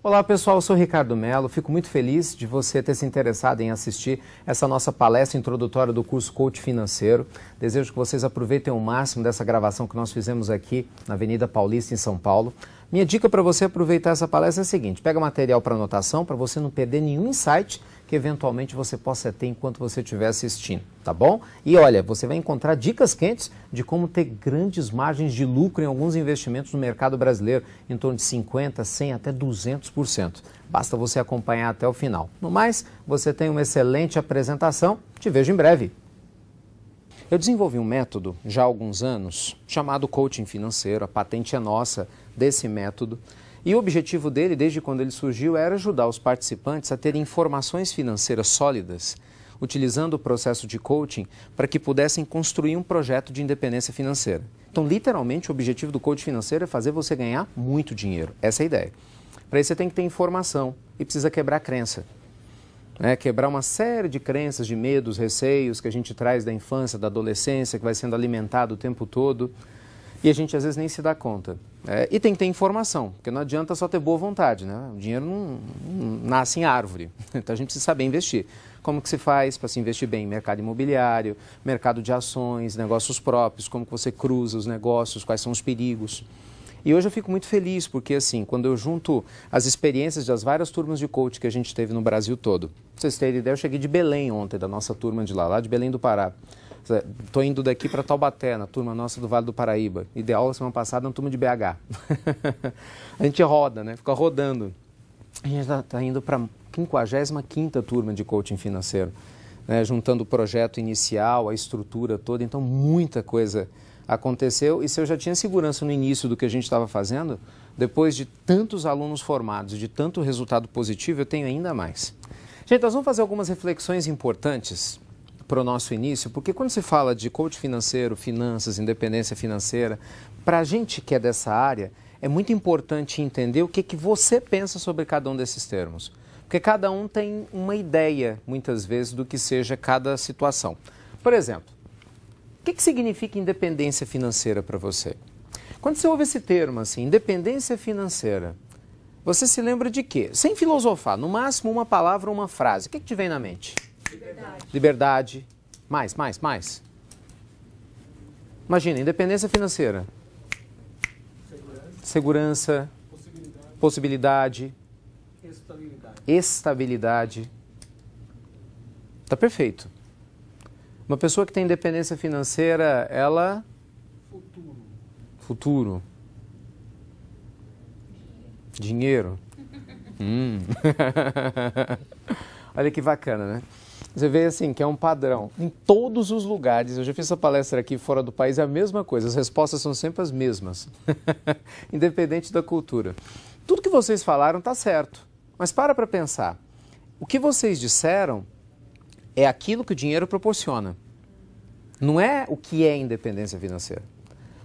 Olá pessoal, eu sou Ricardo Mello, fico muito feliz de você ter se interessado em assistir essa nossa palestra introdutória do curso Coach Financeiro. Desejo que vocês aproveitem o máximo dessa gravação que nós fizemos aqui na Avenida Paulista, em São Paulo. Minha dica para você aproveitar essa palestra é a seguinte: pega material para anotação, para você não perder nenhum insight que eventualmente você possa ter enquanto você estiver assistindo, tá bom? E olha, você vai encontrar dicas quentes de como ter grandes margens de lucro em alguns investimentos no mercado brasileiro, em torno de 50%, 100% até 200%. Basta você acompanhar até o final. No mais, você tem uma excelente apresentação. Te vejo em breve. Eu desenvolvi um método já há alguns anos chamado Coaching Financeiro. A patente é nossa desse método. E o objetivo dele, desde quando ele surgiu, era ajudar os participantes a terem informações financeiras sólidas, utilizando o processo de coaching para que pudessem construir um projeto de independência financeira. Então, literalmente, o objetivo do coaching financeiro é fazer você ganhar muito dinheiro. Essa é a ideia. Para isso, você tem que ter informação e precisa quebrar crença. Quebrar uma série de crenças, de medos, receios que a gente traz da infância, da adolescência, que vai sendo alimentado o tempo todo. E a gente às vezes nem se dá conta. E tem que ter informação, porque não adianta só ter boa vontade, né? O dinheiro não nasce em árvore, então a gente precisa saber investir. Como que se faz para se investir bem em mercado imobiliário, mercado de ações, negócios próprios, como que você cruza os negócios, quais são os perigos. E hoje eu fico muito feliz, porque assim, quando eu junto as experiências das várias turmas de coach que a gente teve no Brasil todo. Pra vocês terem ideia, eu cheguei de Belém ontem, da nossa turma de lá de Belém do Pará. Estou indo daqui para Taubaté, na turma nossa do Vale do Paraíba. Ideal, semana passada, na turma de BH. A gente roda, né? Fica rodando. A gente está indo para a 55ª turma de coaching financeiro, né? Juntando o projeto inicial, a estrutura toda. Então, muita coisa aconteceu. E se eu já tinha segurança no início do que a gente estava fazendo, depois de tantos alunos formados, de tanto resultado positivo, eu tenho ainda mais. Gente, nós vamos fazer algumas reflexões importantes para o nosso início, porque quando se fala de coach financeiro, finanças, independência financeira, para a gente que é dessa área, é muito importante entender o que você pensa sobre cada um desses termos. Porque cada um tem uma ideia, muitas vezes, do que seja cada situação. Por exemplo, o que significa independência financeira para você? Quando você ouve esse termo, assim, independência financeira, você se lembra de quê? Sem filosofar, no máximo uma palavra ou uma frase. O que te vem na mente? Liberdade. Liberdade. Mais. Imagina, independência financeira. Segurança. Possibilidade. Estabilidade. Tá perfeito. Uma pessoa que tem independência financeira, ela... Futuro. Dinheiro. Olha que bacana, né? Você vê assim que é um padrão em todos os lugares. Eu já fiz essa palestra aqui fora do país, é a mesma coisa. As respostas são sempre as mesmas, independente da cultura. Tudo que vocês falaram está certo, mas para pensar. O que vocês disseram é aquilo que o dinheiro proporciona. Não é o que é independência financeira.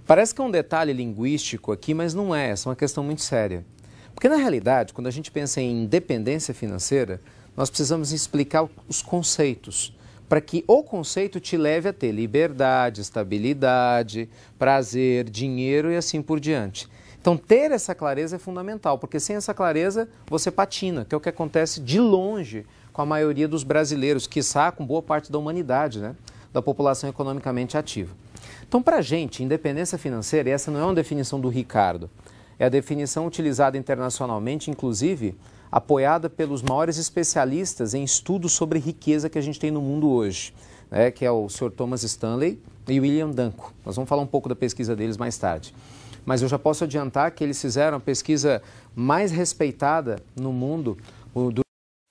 Parece que é um detalhe linguístico aqui, mas não é. Essa é uma questão muito séria. Porque na realidade, quando a gente pensa em independência financeira, nós precisamos explicar os conceitos, para que o conceito te leve a ter liberdade, estabilidade, prazer, dinheiro e assim por diante. Então, ter essa clareza é fundamental, porque sem essa clareza você patina, que é o que acontece de longe com a maioria dos brasileiros, quiçá com boa parte da humanidade, né? Da população economicamente ativa. Então, para a gente, independência financeira, e essa não é uma definição do Ricardo, é a definição utilizada internacionalmente, inclusive apoiada pelos maiores especialistas em estudos sobre riqueza que a gente tem no mundo hoje, né, que é o Sr. Thomas Stanley e William Danko. Nós vamos falar um pouco da pesquisa deles mais tarde. Mas eu já posso adiantar que eles fizeram a pesquisa mais respeitada no mundo durante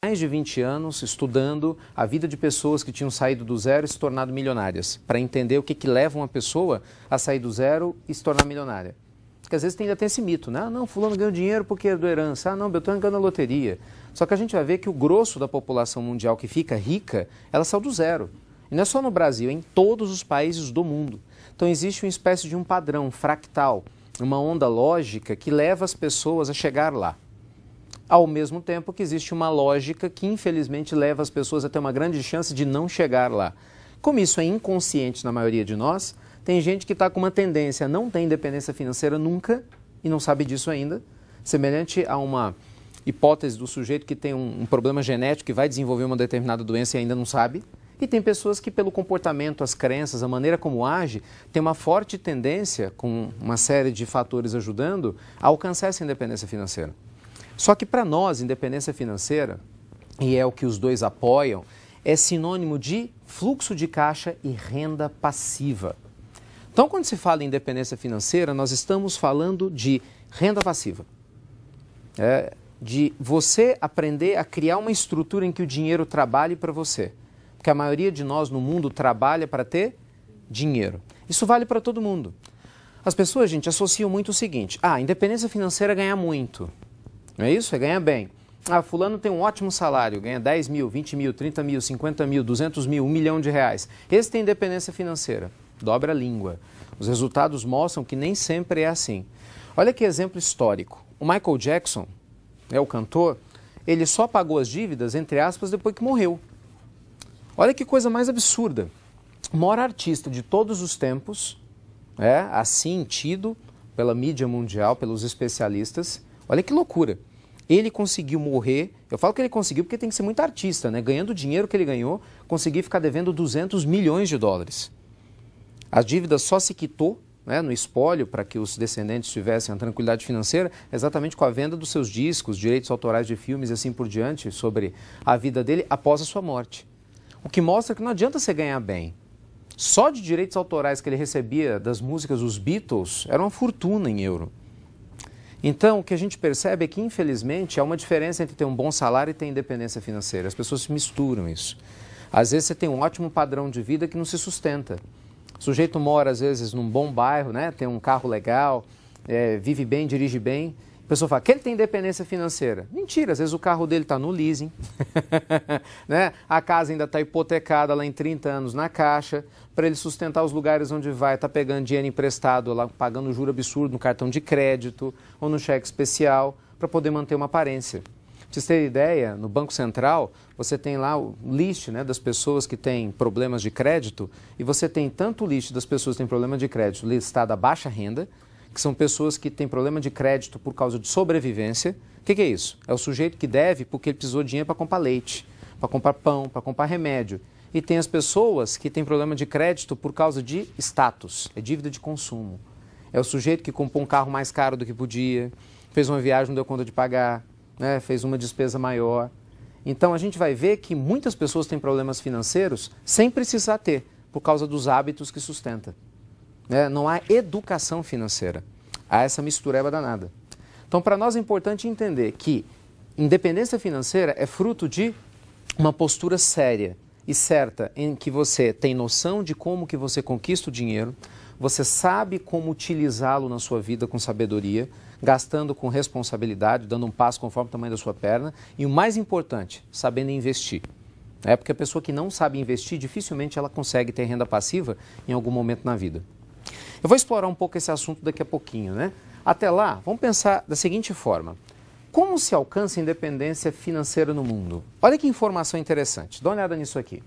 mais de 20 anos, estudando a vida de pessoas que tinham saído do zero e se tornado milionárias, para entender o que leva uma pessoa a sair do zero e se tornar milionária. Porque às vezes ainda tem esse mito, né? Ah, não, fulano ganhou dinheiro porque herdou herança. Ah, não, Beltrano ganhou na loteria. Só que a gente vai ver que o grosso da população mundial que fica rica, ela saiu do zero. E não é só no Brasil, é em todos os países do mundo. Então existe uma espécie de um padrão, um fractal, uma onda lógica que leva as pessoas a chegar lá. Ao mesmo tempo que existe uma lógica que infelizmente leva as pessoas a ter uma grande chance de não chegar lá. Como isso é inconsciente na maioria de nós, tem gente que está com uma tendência a não ter independência financeira nunca e não sabe disso ainda, semelhante a uma hipótese do sujeito que tem um problema genético que vai desenvolver uma determinada doença e ainda não sabe. E tem pessoas que, pelo comportamento, as crenças, a maneira como age, tem uma forte tendência, com uma série de fatores ajudando, a alcançar essa independência financeira. Só que para nós, independência financeira, e é o que os dois apoiam, é sinônimo de fluxo de caixa e renda passiva. Então, quando se fala em independência financeira, nós estamos falando de renda passiva. De você aprender a criar uma estrutura em que o dinheiro trabalhe para você. Porque a maioria de nós no mundo trabalha para ter dinheiro. Isso vale para todo mundo. As pessoas, gente, associam muito o seguinte: independência financeira é ganhar muito. Não é isso? É ganhar bem. Fulano tem um ótimo salário, ganha 10 mil, 20 mil, 30 mil, 50 mil, 200 mil, 1 milhão de reais. Esse tem independência financeira. Dobra a língua. Os resultados mostram que nem sempre é assim. Olha que exemplo histórico. O Michael Jackson, o cantor, ele só pagou as dívidas, entre aspas, depois que morreu. Olha que coisa mais absurda. O maior artista de todos os tempos, assim tido pela mídia mundial, pelos especialistas. Olha que loucura. Ele conseguiu morrer, eu falo que ele conseguiu porque tem que ser muito artista, né? Ganhando o dinheiro que ele ganhou, conseguir ficar devendo 200 milhões de dólares. A dívida só se quitou, no espólio, para que os descendentes tivessem a tranquilidade financeira, exatamente com a venda dos seus discos, direitos autorais de filmes e assim por diante, sobre a vida dele após a sua morte. O que mostra que não adianta você ganhar bem. Só de direitos autorais que ele recebia das músicas dos Beatles era uma fortuna em euro. Então, o que a gente percebe é que, infelizmente, há uma diferença entre ter um bom salário e ter independência financeira. As pessoas misturam isso. Às vezes você tem um ótimo padrão de vida que não se sustenta. O sujeito mora, às vezes, num bom bairro, tem um carro legal, vive bem, dirige bem. A pessoa fala que ele tem independência financeira. Mentira, às vezes o carro dele está no leasing, a casa ainda está hipotecada lá em 30 anos na caixa, para ele sustentar os lugares onde vai, está pegando dinheiro emprestado, lá, pagando juro absurdo no cartão de crédito ou no cheque especial, para poder manter uma aparência. Para vocês terem ideia, no Banco Central, você tem lá o list das pessoas que têm problemas de crédito, e você tem tanto o list das pessoas que têm problema de crédito listado a baixa renda, que são pessoas que têm problema de crédito por causa de sobrevivência. O que é isso? É o sujeito que deve porque ele precisou de dinheiro para comprar leite, para comprar pão, para comprar remédio. E tem as pessoas que têm problema de crédito por causa de status, é dívida de consumo. É o sujeito que comprou um carro mais caro do que podia, fez uma viagem, não deu conta de pagar, fez uma despesa maior. Então a gente vai ver que muitas pessoas têm problemas financeiros sem precisar ter, por causa dos hábitos que sustenta. Não há educação financeira, há essa mistureba danada. Então, para nós é importante entender que independência financeira é fruto de uma postura séria e certa, em que você tem noção de como que você conquista o dinheiro, você sabe como utilizá-lo na sua vida com sabedoria, gastando com responsabilidade, dando um passo conforme o tamanho da sua perna, e o mais importante, sabendo investir. Porque a pessoa que não sabe investir, dificilmente ela consegue ter renda passiva em algum momento na vida. Eu vou explorar um pouco esse assunto daqui a pouquinho, Até lá, vamos pensar da seguinte forma. Como se alcança a independência financeira no mundo? Olha que informação interessante, dá uma olhada nisso aqui.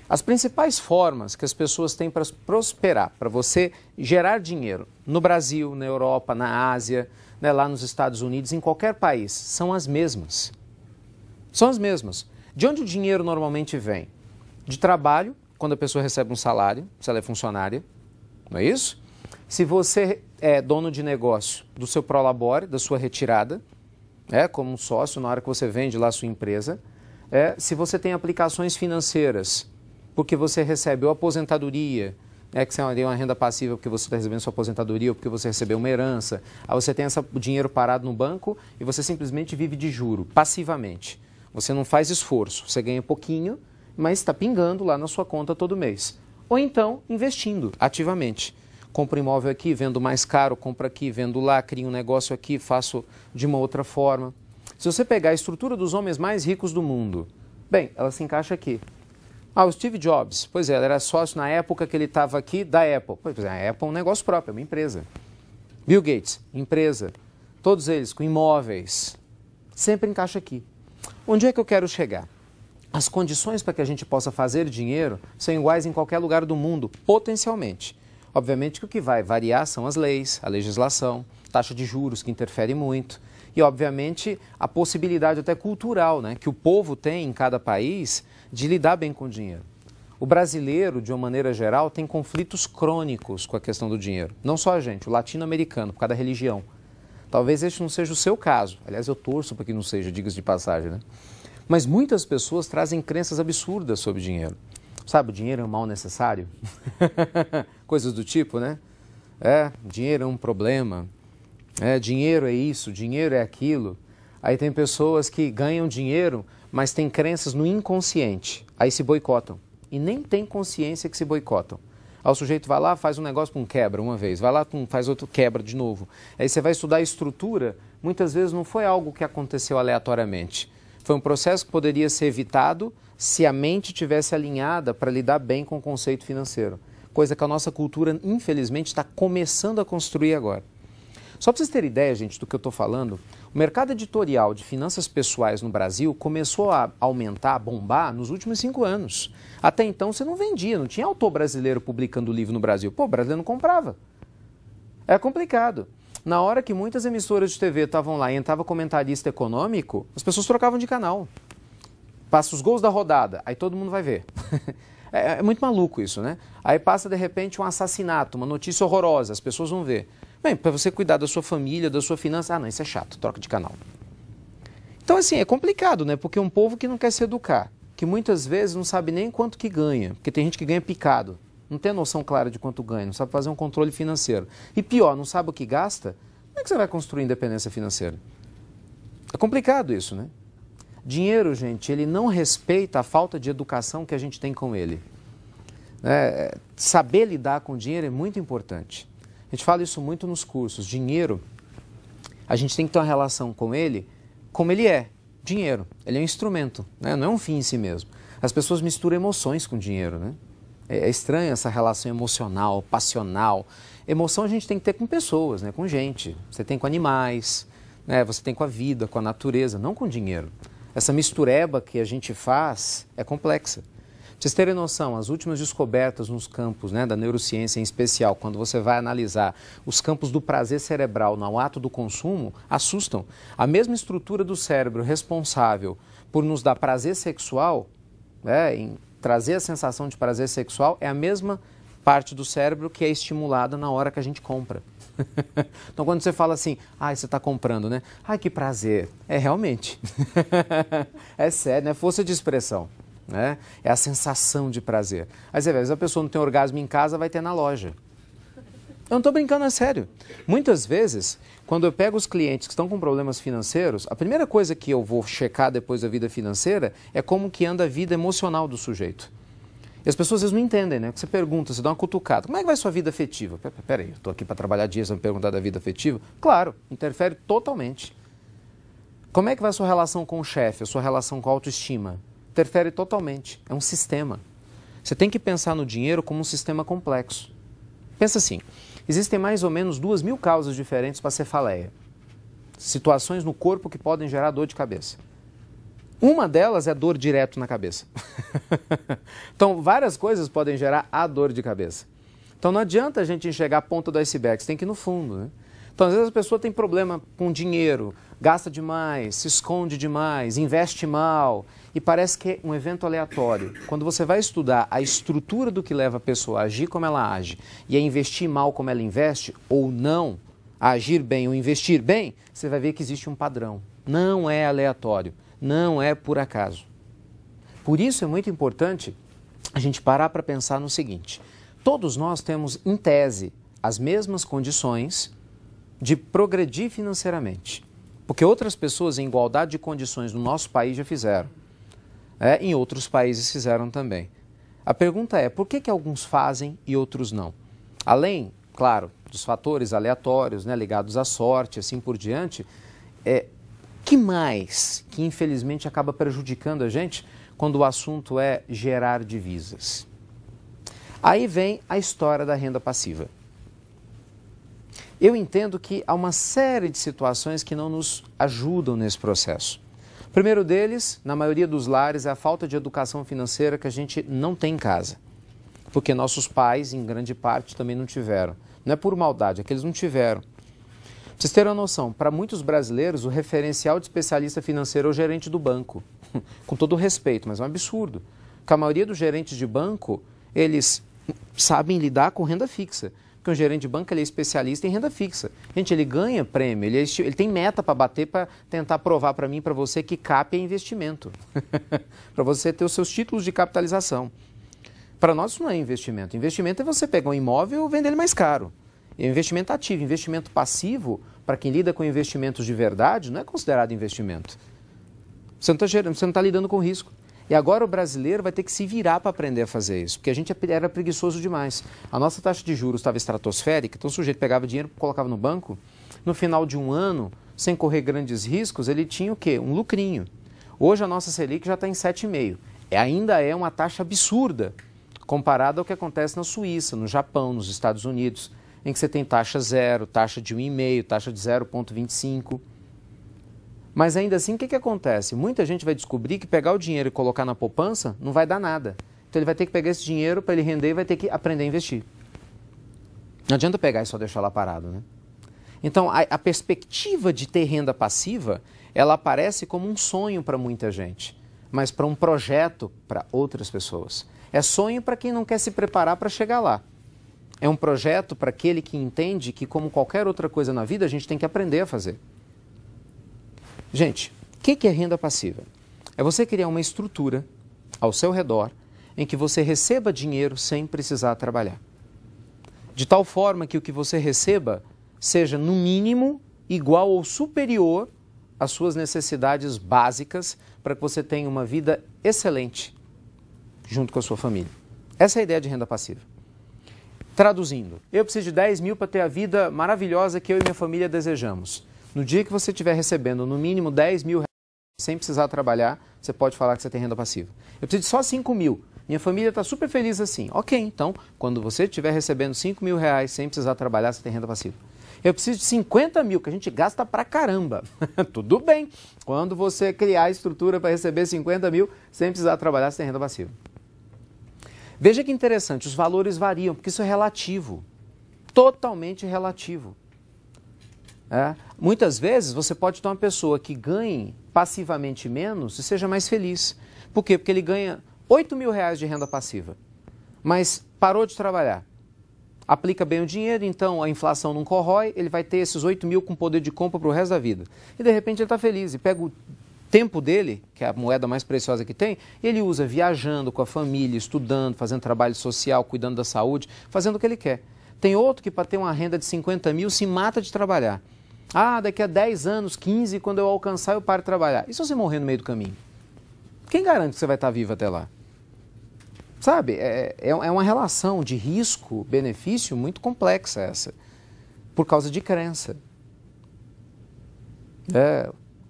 As principais formas que as pessoas têm para prosperar, para você gerar dinheiro no Brasil, na Europa, na Ásia, lá nos Estados Unidos, em qualquer país, são as mesmas. São as mesmas. De onde o dinheiro normalmente vem? De trabalho, quando a pessoa recebe um salário, se ela é funcionária, não é isso? Se você é dono de negócio, do seu prolabore, da sua retirada, como um sócio na hora que você vende lá a sua empresa, se você tem aplicações financeiras, porque você recebe ou aposentadoria, que você tem uma renda passiva porque você está recebendo sua aposentadoria ou porque você recebeu uma herança, aí você tem o dinheiro parado no banco e você simplesmente vive de juro, passivamente. Você não faz esforço, você ganha pouquinho, mas está pingando lá na sua conta todo mês. Ou então, investindo ativamente. Compro imóvel aqui, vendo mais caro, compro aqui, vendo lá, crio um negócio aqui, faço de uma outra forma. Se você pegar a estrutura dos homens mais ricos do mundo, bem, ela se encaixa aqui. O Steve Jobs, pois é, ele era sócio na época que ele estava aqui da Apple. Pois é, a Apple é um negócio próprio, é uma empresa. Bill Gates, empresa. Todos eles com imóveis. Sempre encaixa aqui. Onde é que eu quero chegar? As condições para que a gente possa fazer dinheiro são iguais em qualquer lugar do mundo, potencialmente. Obviamente que o que vai variar são as leis, a legislação, taxa de juros que interfere muito. E, obviamente, a possibilidade até cultural, né, que o povo tem em cada país de lidar bem com o dinheiro. O brasileiro, de uma maneira geral, tem conflitos crônicos com a questão do dinheiro. Não só a gente, o latino-americano, por causa da religião. Talvez este não seja o seu caso. Aliás, eu torço para que não seja, diga-se de passagem, né? Mas muitas pessoas trazem crenças absurdas sobre dinheiro. Sabe, o dinheiro é um mal necessário? Coisas do tipo, né? Dinheiro é um problema. Dinheiro é isso, dinheiro é aquilo. Aí tem pessoas que ganham dinheiro, mas têm crenças no inconsciente. Aí se boicotam. E nem tem consciência que se boicotam. Aí o sujeito vai lá, faz um negócio com quebra uma vez, vai lá, faz outro, quebra de novo. Aí você vai estudar a estrutura, muitas vezes não foi algo que aconteceu aleatoriamente. Foi um processo que poderia ser evitado se a mente tivesse alinhada para lidar bem com o conceito financeiro. Coisa que a nossa cultura, infelizmente, está começando a construir agora. Só para vocês terem ideia, gente, do que eu estou falando, o mercado editorial de finanças pessoais no Brasil começou a aumentar, a bombar nos últimos 5 anos. Até então você não vendia, não tinha autor brasileiro publicando livro no Brasil. Pô, o brasileiro não comprava. É complicado. Na hora que muitas emissoras de TV estavam lá e entrava comentarista econômico, as pessoas trocavam de canal. Passa os gols da rodada, aí todo mundo vai ver. É muito maluco isso, né? Aí passa de repente um assassinato, uma notícia horrorosa, as pessoas vão ver. Bem, para você cuidar da sua família, da sua finança, não, isso é chato, troca de canal. Então, assim, é complicado, né? Porque é um povo que não quer se educar, que muitas vezes não sabe nem quanto que ganha, porque tem gente que ganha picado, não tem a noção clara de quanto ganha, não sabe fazer um controle financeiro. E pior, não sabe o que gasta, como é que você vai construir independência financeira? É complicado isso, né? Dinheiro, gente, ele não respeita a falta de educação que a gente tem com ele. Saber lidar com o dinheiro é muito importante. A gente fala isso muito nos cursos. Dinheiro, a gente tem que ter uma relação com ele como ele é, dinheiro. Ele é um instrumento, né? Não é um fim em si mesmo. As pessoas misturam emoções com dinheiro, né? É estranho essa relação emocional, passional. Emoção a gente tem que ter com pessoas, né? Com gente. Você tem com animais, né? Você tem com a vida, com a natureza, não com dinheiro. Essa mistureba que a gente faz é complexa. Pra vocês terem noção, as últimas descobertas nos campos, né, da neurociência em especial, quando você vai analisar os campos do prazer cerebral no ato do consumo, assustam. A mesma estrutura do cérebro responsável por nos dar prazer sexual, em trazer a sensação de prazer sexual, é a mesma parte do cérebro que é estimulada na hora que a gente compra. Então, quando você fala assim, você está comprando, né? Que prazer. É realmente. É sério, não é força de expressão. Né? É a sensação de prazer. Às vezes a pessoa não tem orgasmo em casa, vai ter na loja. Eu não estou brincando, é sério. Muitas vezes, quando eu pego os clientes que estão com problemas financeiros, a primeira coisa que eu vou checar depois da vida financeira é como que anda a vida emocional do sujeito. E as pessoas às vezes não entendem, né? Você pergunta, você dá uma cutucada. Como é que vai sua vida afetiva? Peraí, eu estou aqui para trabalhar dias, você me perguntar da vida afetiva? Claro, interfere totalmente. Como é que vai a sua relação com o chefe, a sua relação com a autoestima? Interfere totalmente. É um sistema. Você tem que pensar no dinheiro como um sistema complexo. Pensa assim, existem mais ou menos 2.000 causas diferentes para a cefaleia. Situações no corpo que podem gerar dor de cabeça. Uma delas é dor direto na cabeça. Então, várias coisas podem gerar a dor de cabeça. Então, não adianta a gente enxergar a ponta do iceberg, você tem que ir no fundo, né? Então, às vezes a pessoa tem problema com dinheiro, gasta demais, se esconde demais, investe mal e parece que é um evento aleatório. Quando você vai estudar a estrutura do que leva a pessoa a agir como ela age e a investir mal como ela investe, ou não, a agir bem ou investir bem, você vai ver que existe um padrão. Não é aleatório, não é por acaso. Por isso é muito importante a gente parar para pensar no seguinte: todos nós temos, em tese, as mesmas condições de progredir financeiramente. Porque outras pessoas em igualdade de condições no nosso país já fizeram. Em outros países fizeram também. A pergunta é, por que alguns fazem e outros não? Além, claro, dos fatores aleatórios, né, ligados à sorte, assim por diante, que mais que infelizmente acaba prejudicando a gente quando o assunto é gerar divisas? Aí vem a história da renda passiva. Eu entendo que há uma série de situações que não nos ajudam nesse processo. O primeiro deles, na maioria dos lares, é a falta de educação financeira que a gente não tem em casa. Porque nossos pais, em grande parte, também não tiveram. Não é por maldade, é que eles não tiveram. vocês terem uma noção, para muitos brasileiros, o referencial de especialista financeiro é o gerente do banco. Com todo o respeito, mas é um absurdo. Porque a maioria dos gerentes de banco, eles sabem lidar com renda fixa. Porque um gerente de banco ele é especialista em renda fixa. Gente, ele ganha prêmio, ele tem meta para bater para tentar provar para mim e para você que CAP é investimento. Para você ter os seus títulos de capitalização. Para nós isso não é investimento. Investimento é você pegar um imóvel e vender ele mais caro. É investimento ativo. Investimento passivo, para quem lida com investimentos de verdade, não é considerado investimento. Você não está lidando com risco. E agora o brasileiro vai ter que se virar para aprender a fazer isso, porque a gente era preguiçoso demais. A nossa taxa de juros estava estratosférica, então o sujeito pegava dinheiro, colocava no banco, no final de um ano, sem correr grandes riscos, ele tinha o quê? Um lucrinho. Hoje a nossa Selic já está em 7,5%. Ainda é uma taxa absurda, comparada ao que acontece na Suíça, no Japão, nos Estados Unidos, em que você tem taxa zero, taxa de 1,5%, taxa de 0,25%. Mas ainda assim, o que acontece? Muita gente vai descobrir que pegar o dinheiro e colocar na poupança não vai dar nada. Então ele vai ter que pegar esse dinheiro para ele render e vai ter que aprender a investir. Não adianta pegar e só deixar lá parado, né? Então a perspectiva de ter renda passiva, ela aparece como um sonho para muita gente, mas para um projeto para outras pessoas. É sonho para quem não quer se preparar para chegar lá. É um projeto para aquele que entende que, como qualquer outra coisa na vida, a gente tem que aprender a fazer. Gente, o que é renda passiva? É você criar uma estrutura ao seu redor em que você receba dinheiro sem precisar trabalhar. De tal forma que o que você receba seja, no mínimo, igual ou superior às suas necessidades básicas para que você tenha uma vida excelente junto com a sua família. Essa é a ideia de renda passiva. Traduzindo, eu preciso de 10 mil para ter a vida maravilhosa que eu e minha família desejamos. No dia que você estiver recebendo no mínimo 10 mil reais sem precisar trabalhar, você pode falar que você tem renda passiva. Eu preciso de só 5 mil. Minha família está super feliz assim. Ok, então, quando você estiver recebendo 5 mil reais sem precisar trabalhar, você tem renda passiva. Eu preciso de 50 mil, que a gente gasta pra caramba. Tudo bem. Quando você criar a estrutura para receber 50 mil sem precisar trabalhar, você tem renda passiva. Veja que interessante, os valores variam, porque isso é relativo. Totalmente relativo. Muitas vezes você pode ter uma pessoa que ganhe passivamente menos e seja mais feliz. Por quê? Porque ele ganha 8 mil reais de renda passiva, mas parou de trabalhar. Aplica bem o dinheiro, então a inflação não corrói, ele vai ter esses 8 mil com poder de compra para o resto da vida. E de repente ele está feliz e pega o tempo dele, que é a moeda mais preciosa que tem, e ele usa viajando com a família, estudando, fazendo trabalho social, cuidando da saúde, fazendo o que ele quer. Tem outro que para ter uma renda de 50 mil se mata de trabalhar. Daqui a 10 anos, 15, quando eu alcançar, eu paro de trabalhar. E se você morrer no meio do caminho? Quem garante que você vai estar vivo até lá? Sabe, é uma relação de risco-benefício muito complexa essa, por causa de crença.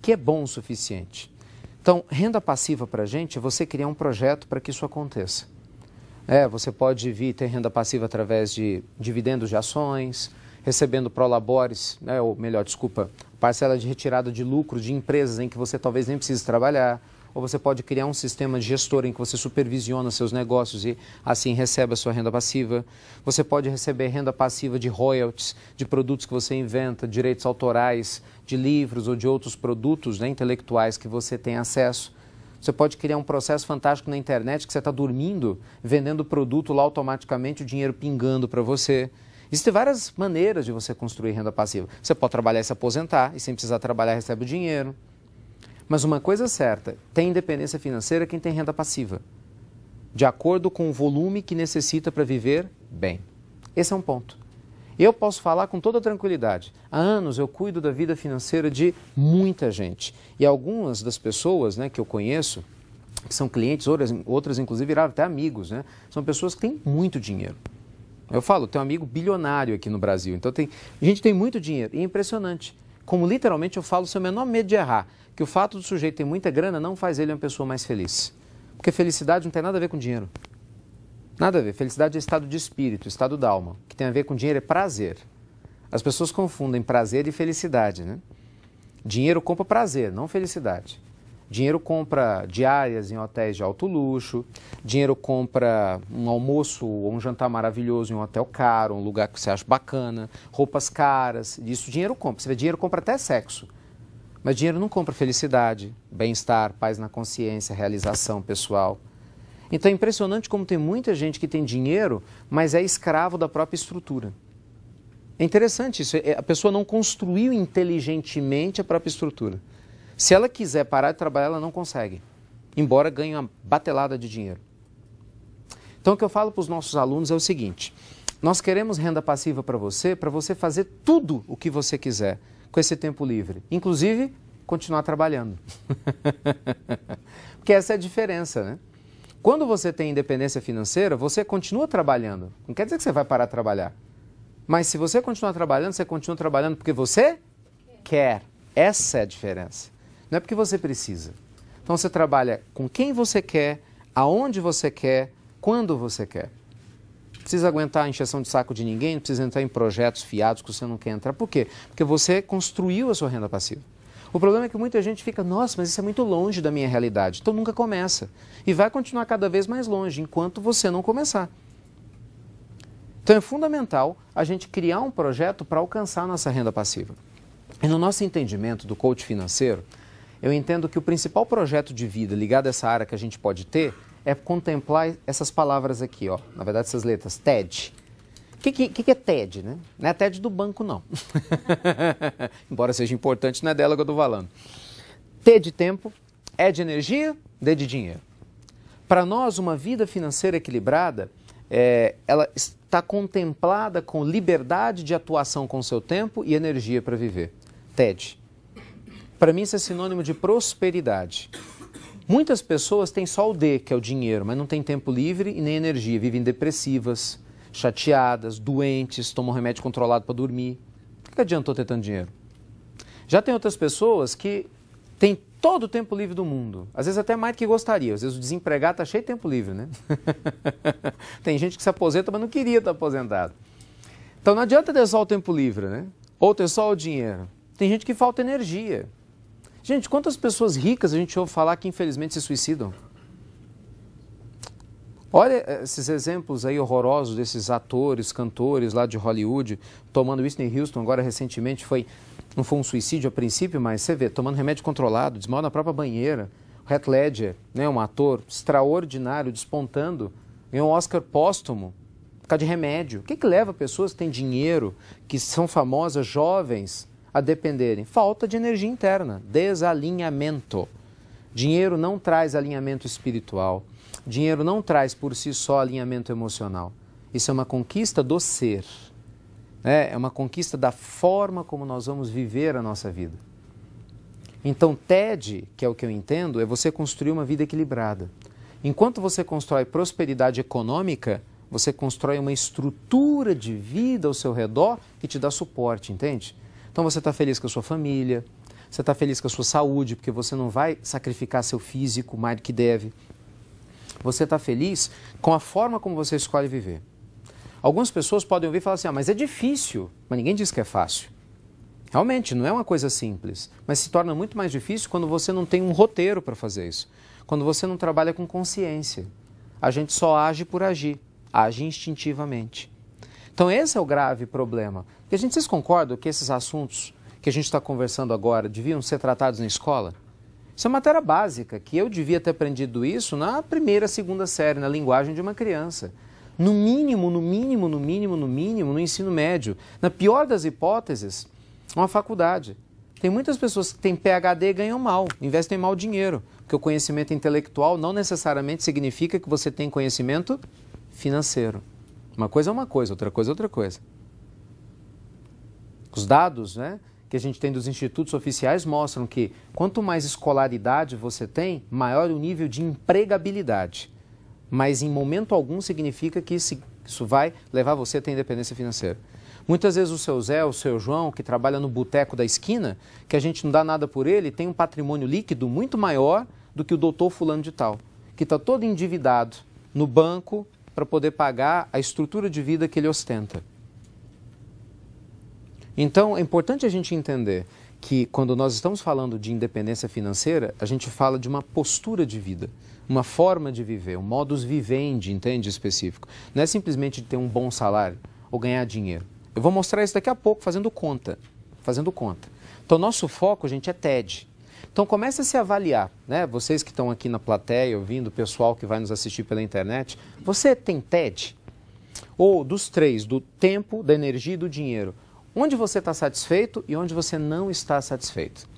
Que é bom o suficiente. Então, renda passiva para a gente é você criar um projeto para que isso aconteça. Você pode vir ter renda passiva através de dividendos de ações, recebendo prolabores, parcela de retirada de lucro de empresas em que você talvez nem precise trabalhar, ou você pode criar um sistema de gestor em que você supervisiona seus negócios e assim recebe a sua renda passiva. Você pode receber renda passiva de royalties, de produtos que você inventa, direitos autorais, de livros ou de outros produtos intelectuais que você tem acesso. Você pode criar um processo fantástico na internet que você está dormindo, vendendo o produto lá automaticamente, o dinheiro pingando para você. Existem várias maneiras de você construir renda passiva. Você pode trabalhar e se aposentar, e sem precisar trabalhar recebe o dinheiro. Mas uma coisa é certa, tem independência financeira quem tem renda passiva, de acordo com o volume que necessita para viver bem. Esse é um ponto. Eu posso falar com toda tranquilidade. Há anos eu cuido da vida financeira de muita gente. E algumas das pessoas que eu conheço, que são clientes, outras inclusive viraram até amigos, são pessoas que têm muito dinheiro. Eu falo, tenho um amigo bilionário aqui no Brasil, então a gente tem muito dinheiro, e é impressionante. Como literalmente eu falo, seu menor medo de errar, que o fato do sujeito ter muita grana não faz ele uma pessoa mais feliz. Porque felicidade não tem nada a ver com dinheiro. Nada a ver. Felicidade é estado de espírito, estado da alma. O que tem a ver com dinheiro é prazer. As pessoas confundem prazer e felicidade, Dinheiro compra prazer, não felicidade. Dinheiro compra diárias em hotéis de alto luxo, dinheiro compra um almoço ou um jantar maravilhoso em um hotel caro, um lugar que você acha bacana, roupas caras, isso dinheiro compra. Você vê, dinheiro compra até sexo, mas dinheiro não compra felicidade, bem-estar, paz na consciência, realização pessoal. Então é impressionante como tem muita gente que tem dinheiro, mas é escravo da própria estrutura. É interessante isso, a pessoa não construiu inteligentemente a própria estrutura. Se ela quiser parar de trabalhar, ela não consegue, embora ganhe uma batelada de dinheiro. Então, o que eu falo para os nossos alunos é o seguinte: nós queremos renda passiva para você fazer tudo o que você quiser com esse tempo livre, inclusive continuar trabalhando. Porque essa é a diferença, né? Quando você tem independência financeira, você continua trabalhando. Não quer dizer que você vai parar de trabalhar. Mas se você continuar trabalhando, você continua trabalhando porque você quer. Essa é a diferença. Não é porque você precisa. Então você trabalha com quem você quer, aonde você quer, quando você quer. Não precisa aguentar a encheção de saco de ninguém, não precisa entrar em projetos fiados que você não quer entrar. Por quê? Porque você construiu a sua renda passiva. O problema é que muita gente fica, nossa, mas isso é muito longe da minha realidade. Então nunca começa. E vai continuar cada vez mais longe, enquanto você não começar. Então é fundamental a gente criar um projeto para alcançar a nossa renda passiva. E no nosso entendimento do coach financeiro, eu entendo que o principal projeto de vida ligado a essa área que a gente pode ter é contemplar essas palavras aqui, ó. Na verdade, essas letras, TED. O que é TED, né? Não é TED do banco, não. Embora seja importante, não é dela que eu estou falando. T de tempo, E de energia, D de dinheiro. Para nós, uma vida financeira equilibrada, ela está contemplada com liberdade de atuação com o seu tempo e energia para viver. TED. Para mim, isso é sinônimo de prosperidade. Muitas pessoas têm só o D, que é o dinheiro, mas não tem tempo livre e nem energia. Vivem depressivas, chateadas, doentes, tomam remédio controlado para dormir. O que adiantou ter tanto dinheiro? Já tem outras pessoas que têm todo o tempo livre do mundo. Às vezes até mais do que gostaria. Às vezes o desempregado está cheio de tempo livre, né? Tem gente que se aposenta, mas não queria estar aposentado. Então não adianta ter só o tempo livre, né? Ou ter só o dinheiro. Tem gente que falta energia. Gente, quantas pessoas ricas a gente ouve falar que infelizmente se suicidam? Olha esses exemplos aí horrorosos desses atores, cantores lá de Hollywood, tomando Whitney Houston agora recentemente, não foi um suicídio a princípio, mas você vê, tomando remédio controlado, desmaiou na própria banheira. O Heath Ledger, né, um ator extraordinário, despontando, ganhou um Oscar póstumo por causa de remédio. O que leva pessoas que têm dinheiro, que são famosas, jovens, a dependerem? Falta de energia interna, desalinhamento. Dinheiro não traz alinhamento espiritual. Dinheiro não traz por si só alinhamento emocional. Isso é uma conquista do ser. É uma conquista da forma como nós vamos viver a nossa vida. Então, TED, que é o que eu entendo, é você construir uma vida equilibrada. Enquanto você constrói prosperidade econômica, você constrói uma estrutura de vida ao seu redor que te dá suporte, entende? Então você está feliz com a sua família, você está feliz com a sua saúde, porque você não vai sacrificar seu físico mais do que deve. Você está feliz com a forma como você escolhe viver. Algumas pessoas podem ouvir e falar assim, mas é difícil, mas ninguém diz que é fácil. Realmente, não é uma coisa simples, mas se torna muito mais difícil quando você não tem um roteiro para fazer isso, quando você não trabalha com consciência. A gente só age por agir, age instintivamente. Então esse é o grave problema. Porque vocês concordam que esses assuntos que a gente está conversando agora deviam ser tratados na escola? Isso é matéria básica, que eu devia ter aprendido isso na primeira, segunda série, na linguagem de uma criança. No mínimo, no ensino médio. Na pior das hipóteses, uma faculdade. Tem muitas pessoas que têm PhD e ganham mal, investem mal dinheiro, porque o conhecimento intelectual não necessariamente significa que você tem conhecimento financeiro. Uma coisa é uma coisa, outra coisa é outra coisa. Os dados, né, que a gente tem dos institutos oficiais mostram que quanto mais escolaridade você tem, maior o nível de empregabilidade. Mas em momento algum significa que isso vai levar você a ter independência financeira. Muitas vezes o seu Zé, o seu João, que trabalha no boteco da esquina, que a gente não dá nada por ele, tem um patrimônio líquido muito maior do que o doutor fulano de tal, que está todo endividado no banco para poder pagar a estrutura de vida que ele ostenta. Então, é importante a gente entender que quando nós estamos falando de independência financeira, a gente fala de uma postura de vida, uma forma de viver, um modus vivendi, entende, específico. Não é simplesmente ter um bom salário ou ganhar dinheiro. Eu vou mostrar isso daqui a pouco, fazendo conta. Então, nosso foco, gente, é TED. Então, comece a se avaliar, né? Vocês que estão aqui na plateia, ouvindo, o pessoal que vai nos assistir pela internet, você tem TED? Ou dos três, do tempo, da energia e do dinheiro, onde você está satisfeito e onde você não está satisfeito?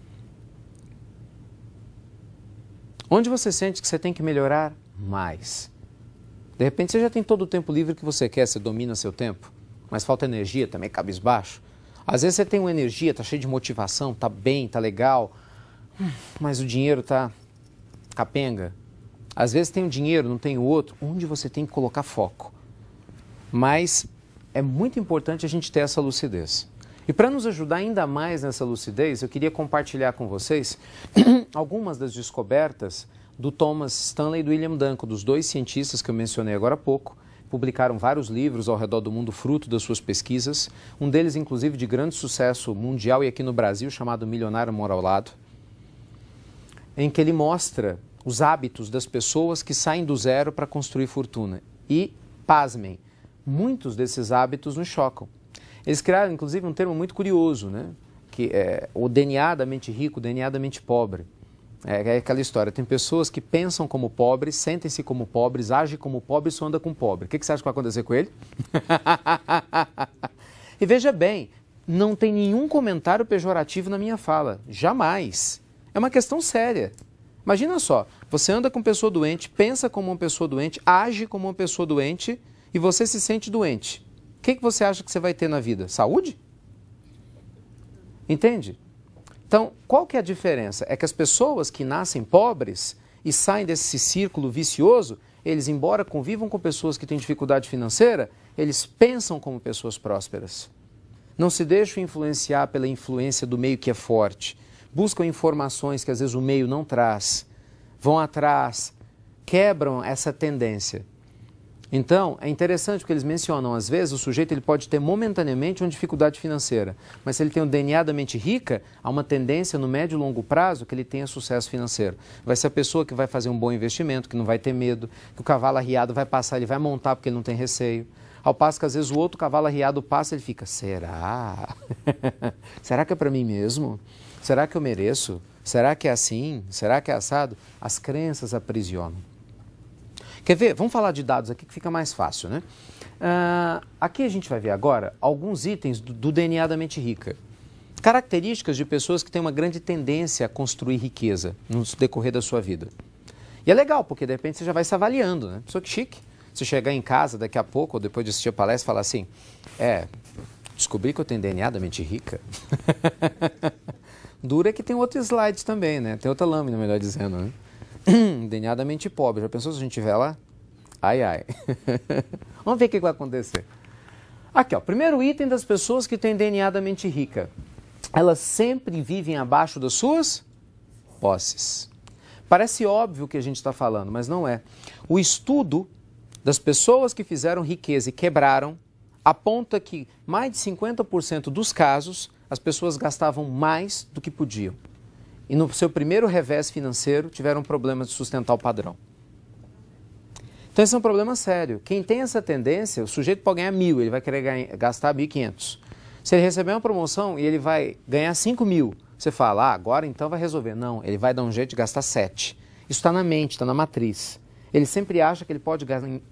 Onde você sente que você tem que melhorar mais? De repente você já tem todo o tempo livre que você quer, você domina seu tempo, mas falta energia, também cabisbaixo. Às vezes você tem uma energia, está cheio de motivação, está bem, está legal, mas o dinheiro está capenga. Às vezes tem um dinheiro, não tem o outro, onde você tem que colocar foco. Mas é muito importante a gente ter essa lucidez. E para nos ajudar ainda mais nessa lucidez, eu queria compartilhar com vocês algumas das descobertas do Thomas Stanley e do William Duncan, dos dois cientistas que eu mencionei agora há pouco. Publicaram vários livros ao redor do mundo fruto das suas pesquisas, um deles inclusive de grande sucesso mundial e aqui no Brasil, chamado Milionário Mora ao Lado, em que ele mostra os hábitos das pessoas que saem do zero para construir fortuna. E, pasmem, muitos desses hábitos nos chocam. Eles criaram, inclusive, um termo muito curioso, né? Que é o DNA da mente rica, o DNA da mente pobre. É aquela história, tem pessoas que pensam como pobres, sentem-se como pobres, agem como pobres, só anda com pobre. O que você acha que vai acontecer com ele? E veja bem, não tem nenhum comentário pejorativo na minha fala, jamais. É uma questão séria. Imagina só, você anda com pessoa doente, pensa como uma pessoa doente, age como uma pessoa doente e você se sente doente. O que você acha que você vai ter na vida? Saúde? Entende? Então, qual que é a diferença? É que as pessoas que nascem pobres e saem desse círculo vicioso, eles, embora convivam com pessoas que têm dificuldade financeira, eles pensam como pessoas prósperas. Não se deixam influenciar pela influência do meio que é forte. Buscam informações que às vezes o meio não traz. Vão atrás, quebram essa tendência. Então, é interessante porque eles mencionam, às vezes, o sujeito ele pode ter momentaneamente uma dificuldade financeira, mas se ele tem o DNA da mente rica, há uma tendência no médio e longo prazo que ele tenha sucesso financeiro. Vai ser a pessoa que vai fazer um bom investimento, que não vai ter medo, que o cavalo arriado vai passar, ele vai montar porque ele não tem receio. Ao passo que, às vezes, o outro cavalo arriado passa, ele fica, será? Será que é para mim mesmo? Será que eu mereço? Será que é assim? Será que é assado? As crenças aprisionam. Quer ver? Vamos falar de dados aqui que fica mais fácil, né? Aqui a gente vai ver agora alguns itens do DNA da mente rica. Características de pessoas que têm uma grande tendência a construir riqueza no decorrer da sua vida. E é legal, porque de repente você já vai se avaliando, né? Pessoa que chique. Você chegar em casa daqui a pouco, ou depois de assistir a palestra, falar assim, descobri que eu tenho DNA da mente rica. Dura é que tem outro slide também, né? Tem outra lâmina, melhor dizendo, né? DNA da mente pobre. Já pensou se a gente estiver lá? Ai, ai. Vamos ver o que vai acontecer. Aqui, ó. Primeiro item das pessoas que têm DNA da mente rica. Elas sempre vivem abaixo das suas posses. Parece óbvio o que a gente está falando, mas não é. O estudo das pessoas que fizeram riqueza e quebraram aponta que mais de 50% dos casos as pessoas gastavam mais do que podiam. E no seu primeiro revés financeiro tiveram problemas de sustentar o padrão. Então esse é um problema sério. Quem tem essa tendência, o sujeito pode ganhar 1.000, ele vai querer gastar 1.500. Se ele receber uma promoção e ele vai ganhar 5.000, você fala, agora então vai resolver. Não, ele vai dar um jeito de gastar 7. Isso está na mente, está na matriz. Ele sempre acha que ele pode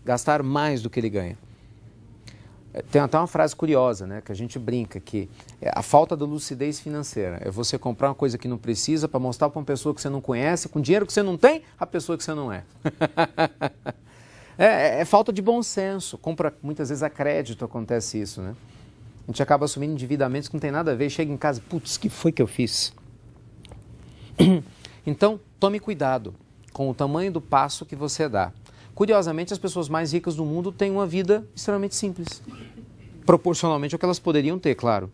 gastar mais do que ele ganha. Tem até uma frase curiosa, né, que a gente brinca, que é a falta da lucidez financeira. É você comprar uma coisa que não precisa para mostrar para uma pessoa que você não conhece, com dinheiro que você não tem, a pessoa que você não é. É falta de bom senso. Compra, muitas vezes a crédito acontece isso, né? A gente acaba assumindo endividamentos que não tem nada a ver, chega em casa, putz, que foi que eu fiz? Então, tome cuidado com o tamanho do passo que você dá. Curiosamente, as pessoas mais ricas do mundo têm uma vida extremamente simples. Proporcionalmente ao que elas poderiam ter, claro.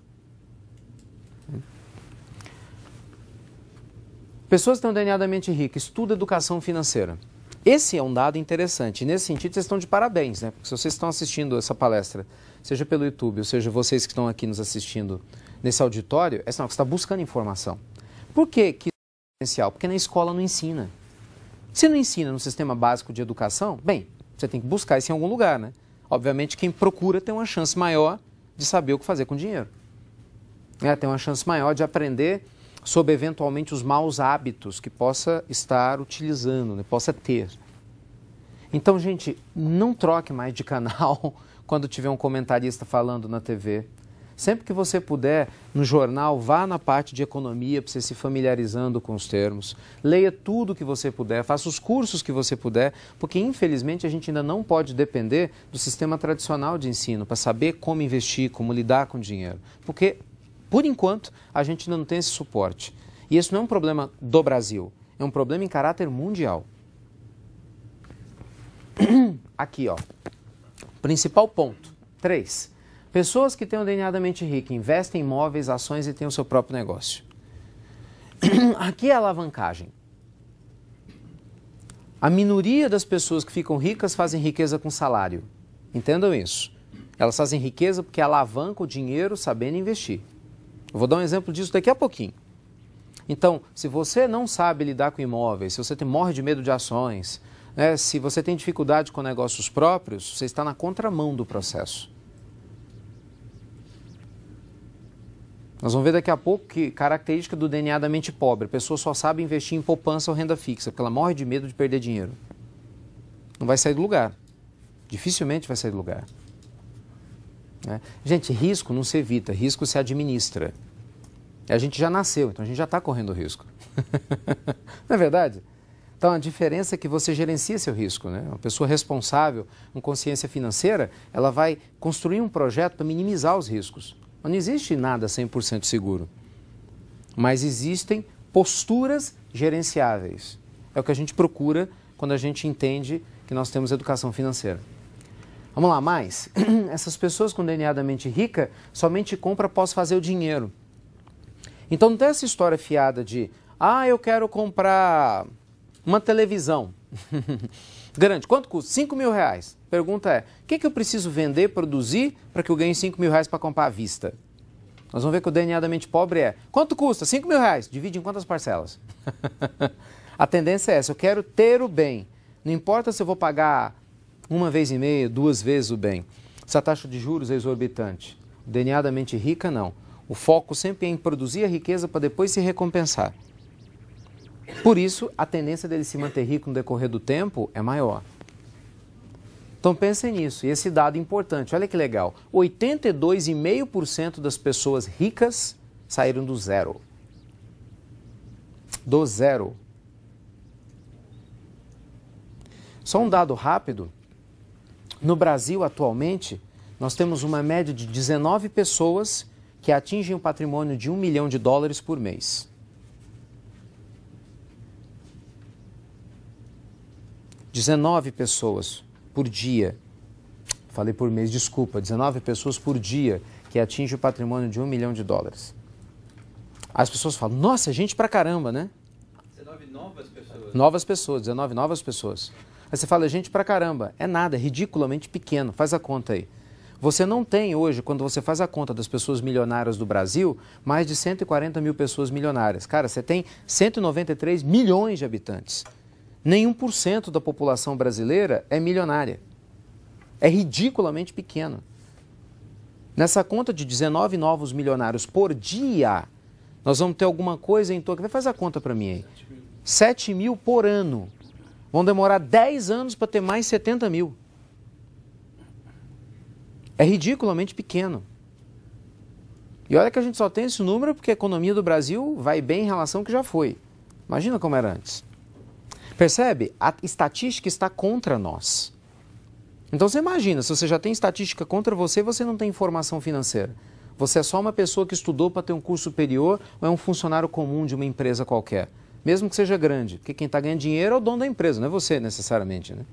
Pessoas que têm um DNA da mente rica, estuda educação financeira. Esse é um dado interessante. Nesse sentido, vocês estão de parabéns, né? Porque se vocês estão assistindo essa palestra, seja pelo YouTube, ou seja, vocês que estão aqui nos assistindo nesse auditório, é sinal que você está buscando informação. Por que isso é essencial? Porque na escola não ensina. Se não ensina no sistema básico de educação, bem, você tem que buscar isso em algum lugar, né? Obviamente, quem procura tem uma chance maior de saber o que fazer com o dinheiro. Tem uma chance maior de aprender sobre, eventualmente, os maus hábitos que possa estar utilizando, né? Possa ter. Então, gente, não troque mais de canal quando tiver um comentarista falando na TV. Sempre que você puder, no jornal, vá na parte de economia para você se familiarizando com os termos. Leia tudo que você puder, faça os cursos que você puder, porque infelizmente a gente ainda não pode depender do sistema tradicional de ensino para saber como investir, como lidar com o dinheiro. Porque, por enquanto, a gente ainda não tem esse suporte. E isso não é um problema do Brasil, é um problema em caráter mundial. Aqui, ó. Principal ponto. 3. Pessoas que têm o DNA da mente rica, investem em imóveis, ações e têm o seu próprio negócio. Aqui é a alavancagem. A minoria das pessoas que ficam ricas fazem riqueza com salário. Entendam isso. Elas fazem riqueza porque alavancam o dinheiro sabendo investir. Eu vou dar um exemplo disso daqui a pouquinho. Então, se você não sabe lidar com imóveis, se você morre de medo de ações, né, se você tem dificuldade com negócios próprios, você está na contramão do processo. Nós vamos ver daqui a pouco que característica do DNA da mente pobre. A pessoa só sabe investir em poupança ou renda fixa, porque ela morre de medo de perder dinheiro. Não vai sair do lugar. Dificilmente vai sair do lugar. Né? Gente, risco não se evita, risco se administra. A gente já nasceu, então a gente já está correndo risco. Não é verdade? Então a diferença é que você gerencia seu risco. Né? Uma pessoa responsável, com consciência financeira, ela vai construir um projeto para minimizar os riscos. Não existe nada 100% seguro, mas existem posturas gerenciáveis. É o que a gente procura quando a gente entende que nós temos educação financeira. Vamos lá, mais. Essas pessoas com DNA da mente rica somente compram após fazer o dinheiro. Então não tem essa história fiada de, eu quero comprar uma televisão grande. Quanto custa? 5 mil reais. Pergunta é, o que eu preciso vender, produzir, para que eu ganhe 5 mil reais para comprar à vista? Nós vamos ver que o DNA da mente pobre é, quanto custa? 5 mil reais. Divide em quantas parcelas? A tendência é essa, eu quero ter o bem. Não importa se eu vou pagar 1 vez e meia, 2 vezes o bem. Se a taxa de juros é exorbitante. O DNA da mente rica, não. O foco sempre é em produzir a riqueza para depois se recompensar. Por isso, a tendência dele se manter rico no decorrer do tempo é maior. Então pensem nisso, e esse dado importante, olha que legal, 82,5% das pessoas ricas saíram do zero. Do zero. Só um dado rápido, no Brasil atualmente, nós temos uma média de 19 pessoas que atingem um patrimônio de $1 milhão por mês. 19 pessoas por dia, falei por mês, desculpa, 19 pessoas por dia que atingem o patrimônio de $1 milhão. As pessoas falam, nossa, gente pra caramba, né? 19 novas pessoas. Novas pessoas, 19 novas pessoas. Aí você fala, gente pra caramba, é nada, é ridiculamente pequeno, faz a conta aí. Você não tem hoje, quando você faz a conta das pessoas milionárias do Brasil, mais de 140 mil pessoas milionárias. Cara, você tem 193 milhões de habitantes. Nem 1% da população brasileira é milionária. É ridiculamente pequeno. Nessa conta de 19 novos milionários por dia, nós vamos ter alguma coisa em torno... Faz a conta para mim aí. 7 mil por ano. Vão demorar 10 anos para ter mais 70 mil. É ridiculamente pequeno. E olha que a gente só tem esse número porque a economia do Brasil vai bem em relação ao que já foi. Imagina como era antes. Percebe? A estatística está contra nós. Então você imagina, se você já tem estatística contra você, você não tem informação financeira. Você é só uma pessoa que estudou para ter um curso superior ou é um funcionário comum de uma empresa qualquer. Mesmo que seja grande, porque quem está ganhando dinheiro é o dono da empresa, não é você necessariamente, né?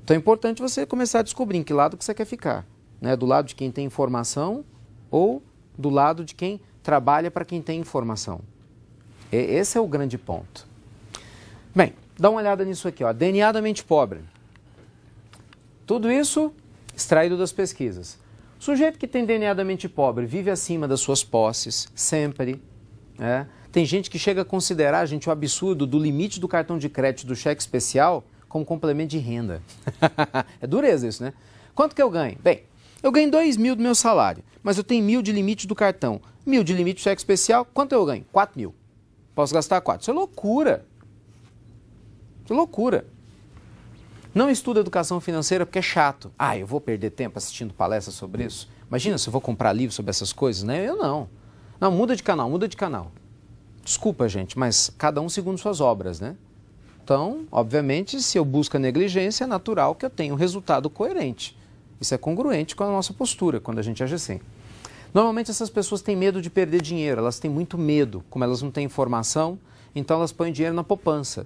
Então é importante você começar a descobrir em que lado que você quer ficar. Né? Do lado de quem tem informação ou do lado de quem trabalha para quem tem informação. Esse é o grande ponto. Bem, dá uma olhada nisso aqui, ó. DNA da mente pobre. Tudo isso extraído das pesquisas. Sujeito que tem DNA da mente pobre vive acima das suas posses, sempre. Né? Tem gente que chega a considerar, gente, o absurdo do limite do cartão de crédito do cheque especial como complemento de renda. É dureza isso, né? Quanto que eu ganho? Bem, eu ganho 2.000 do meu salário, mas eu tenho 1.000 de limite do cartão. 1.000 de limite do cheque especial, quanto eu ganho? 4.000. Posso gastar 4. Isso é loucura. Isso é loucura. Não estuda educação financeira porque é chato. Ah, eu vou perder tempo assistindo palestras sobre isso? Imagina se eu vou comprar livro sobre essas coisas, né? Eu não. Não, muda de canal, muda de canal. Desculpa, gente, mas cada um segundo suas obras, né? Então, obviamente, se eu busco a negligência, é natural que eu tenha um resultado coerente. Isso é congruente com a nossa postura quando a gente age assim. Normalmente essas pessoas têm medo de perder dinheiro, elas têm muito medo. Como elas não têm informação, então elas põem dinheiro na poupança,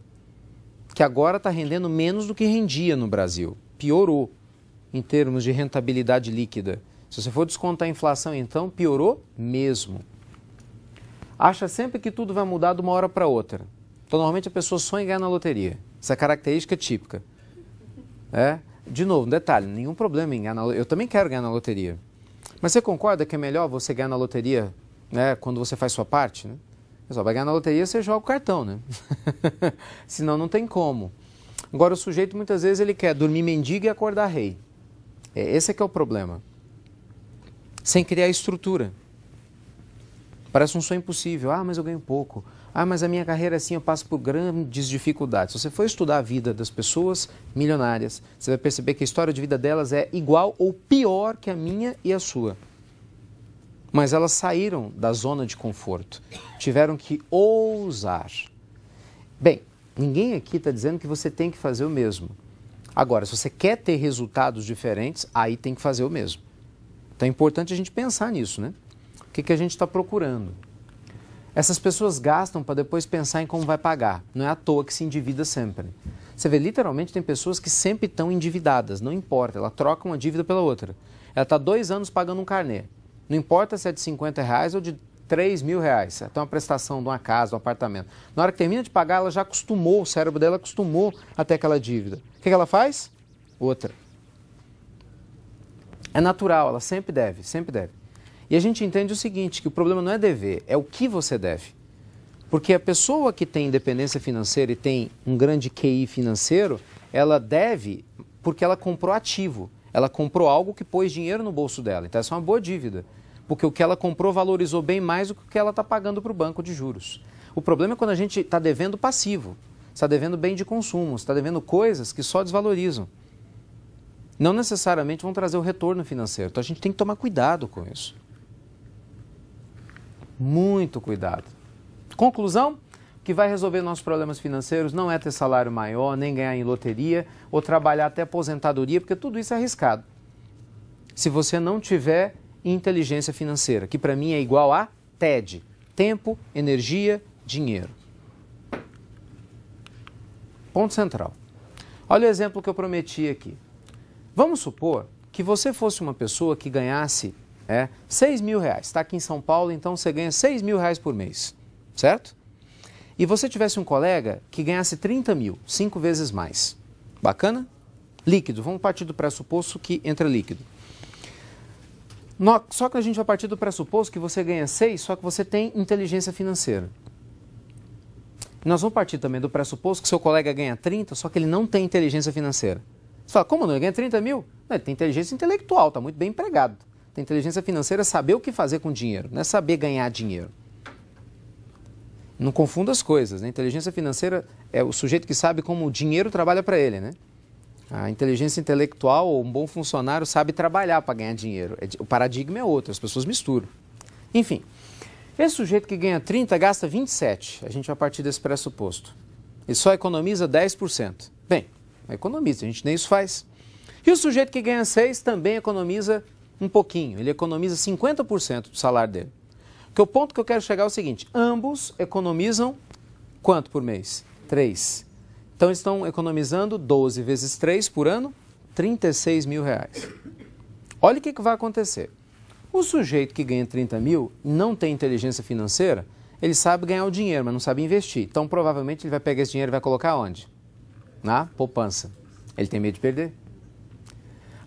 que agora está rendendo menos do que rendia no Brasil. Piorou em termos de rentabilidade líquida. Se você for descontar a inflação, então, piorou mesmo. Acha sempre que tudo vai mudar de uma hora para outra. Então, normalmente a pessoa sonha em ganhar na loteria. Essa é a característica típica. De novo, um detalhe, nenhum problema em ganhar na loteria. Eu também quero ganhar na loteria. Mas você concorda que é melhor você ganhar na loteria, né, quando você faz sua parte, né? Só vai ganhar na loteria, você joga o cartão, né? Senão não tem como. Agora, o sujeito, muitas vezes, ele quer dormir mendigo e acordar rei. Esse é que é o problema. Sem criar estrutura. Parece um sonho impossível. Ah, mas eu ganho pouco. Ah, mas a minha carreira é assim, eu passo por grandes dificuldades. Se você for estudar a vida das pessoas milionárias, você vai perceber que a história de vida delas é igual ou pior que a minha e a sua. Mas elas saíram da zona de conforto, tiveram que ousar. Bem, ninguém aqui está dizendo que você tem que fazer o mesmo. Agora, se você quer ter resultados diferentes, aí tem que fazer o mesmo. Então é importante a gente pensar nisso, né? O que a gente está procurando? Essas pessoas gastam para depois pensar em como vai pagar. Não é à toa que se endivida sempre. Você vê, literalmente, tem pessoas que sempre estão endividadas, não importa, ela troca uma dívida pela outra. Ela está 2 anos pagando um carnê. Não importa se é de R$50 ou de R$3.000, até uma prestação de uma casa, de um apartamento. Na hora que termina de pagar, ela já acostumou, o cérebro dela acostumou até aquela dívida. O que ela faz? Outra. É natural, ela sempre deve, sempre deve. E a gente entende o seguinte, que o problema não é dever, é o que você deve. Porque a pessoa que tem independência financeira e tem um grande QI financeiro, ela deve porque ela comprou ativo. Ela comprou algo que pôs dinheiro no bolso dela. Então, essa é uma boa dívida. Porque o que ela comprou valorizou bem mais do que o que ela está pagando para o banco de juros. O problema é quando a gente está devendo passivo. Está devendo bem de consumo. Está devendo coisas que só desvalorizam. Não necessariamente vão trazer o retorno financeiro. Então, a gente tem que tomar cuidado com isso. Muito cuidado. Conclusão? O que vai resolver nossos problemas financeiros não é ter salário maior, nem ganhar em loteria, ou trabalhar até aposentadoria, porque tudo isso é arriscado. Se você não tiver inteligência financeira, que para mim é igual a TED, tempo, energia, dinheiro. Ponto central. Olha o exemplo que eu prometi aqui. Vamos supor que você fosse uma pessoa que ganhasse R$6.000. Está aqui em São Paulo, então você ganha R$6.000 por mês, certo? E você tivesse um colega que ganhasse 30.000, 5 vezes mais. Bacana? Líquido, vamos partir do pressuposto que entra líquido. Só que a gente vai partir do pressuposto que você ganha 6, só que você tem inteligência financeira. Nós vamos partir também do pressuposto que seu colega ganha 30, só que ele não tem inteligência financeira. Você fala, como não? Ele ganha 30.000? Não, ele tem inteligência intelectual, está muito bem empregado. Tem inteligência financeira é saber o que fazer com dinheiro, não é saber ganhar dinheiro. Não confunda as coisas, né? Inteligência financeira é o sujeito que sabe como o dinheiro trabalha para ele, né? A inteligência intelectual ou um bom funcionário sabe trabalhar para ganhar dinheiro. O paradigma é outro, as pessoas misturam. Enfim, esse sujeito que ganha 30 gasta 27. A gente vai partir desse pressuposto. Ele só economiza 10%. Bem, economiza, a gente nem isso faz. E o sujeito que ganha 6 também economiza um pouquinho. Ele economiza 50% do salário dele. Porque o ponto que eu quero chegar é o seguinte, ambos economizam quanto por mês? 3. Então, estão economizando 12 vezes 3 por ano, R$36.000. Olha o que vai acontecer. O sujeito que ganha 30.000 e não tem inteligência financeira, ele sabe ganhar o dinheiro, mas não sabe investir. Então, provavelmente, ele vai pegar esse dinheiro e vai colocar onde? Na poupança. Ele tem medo de perder.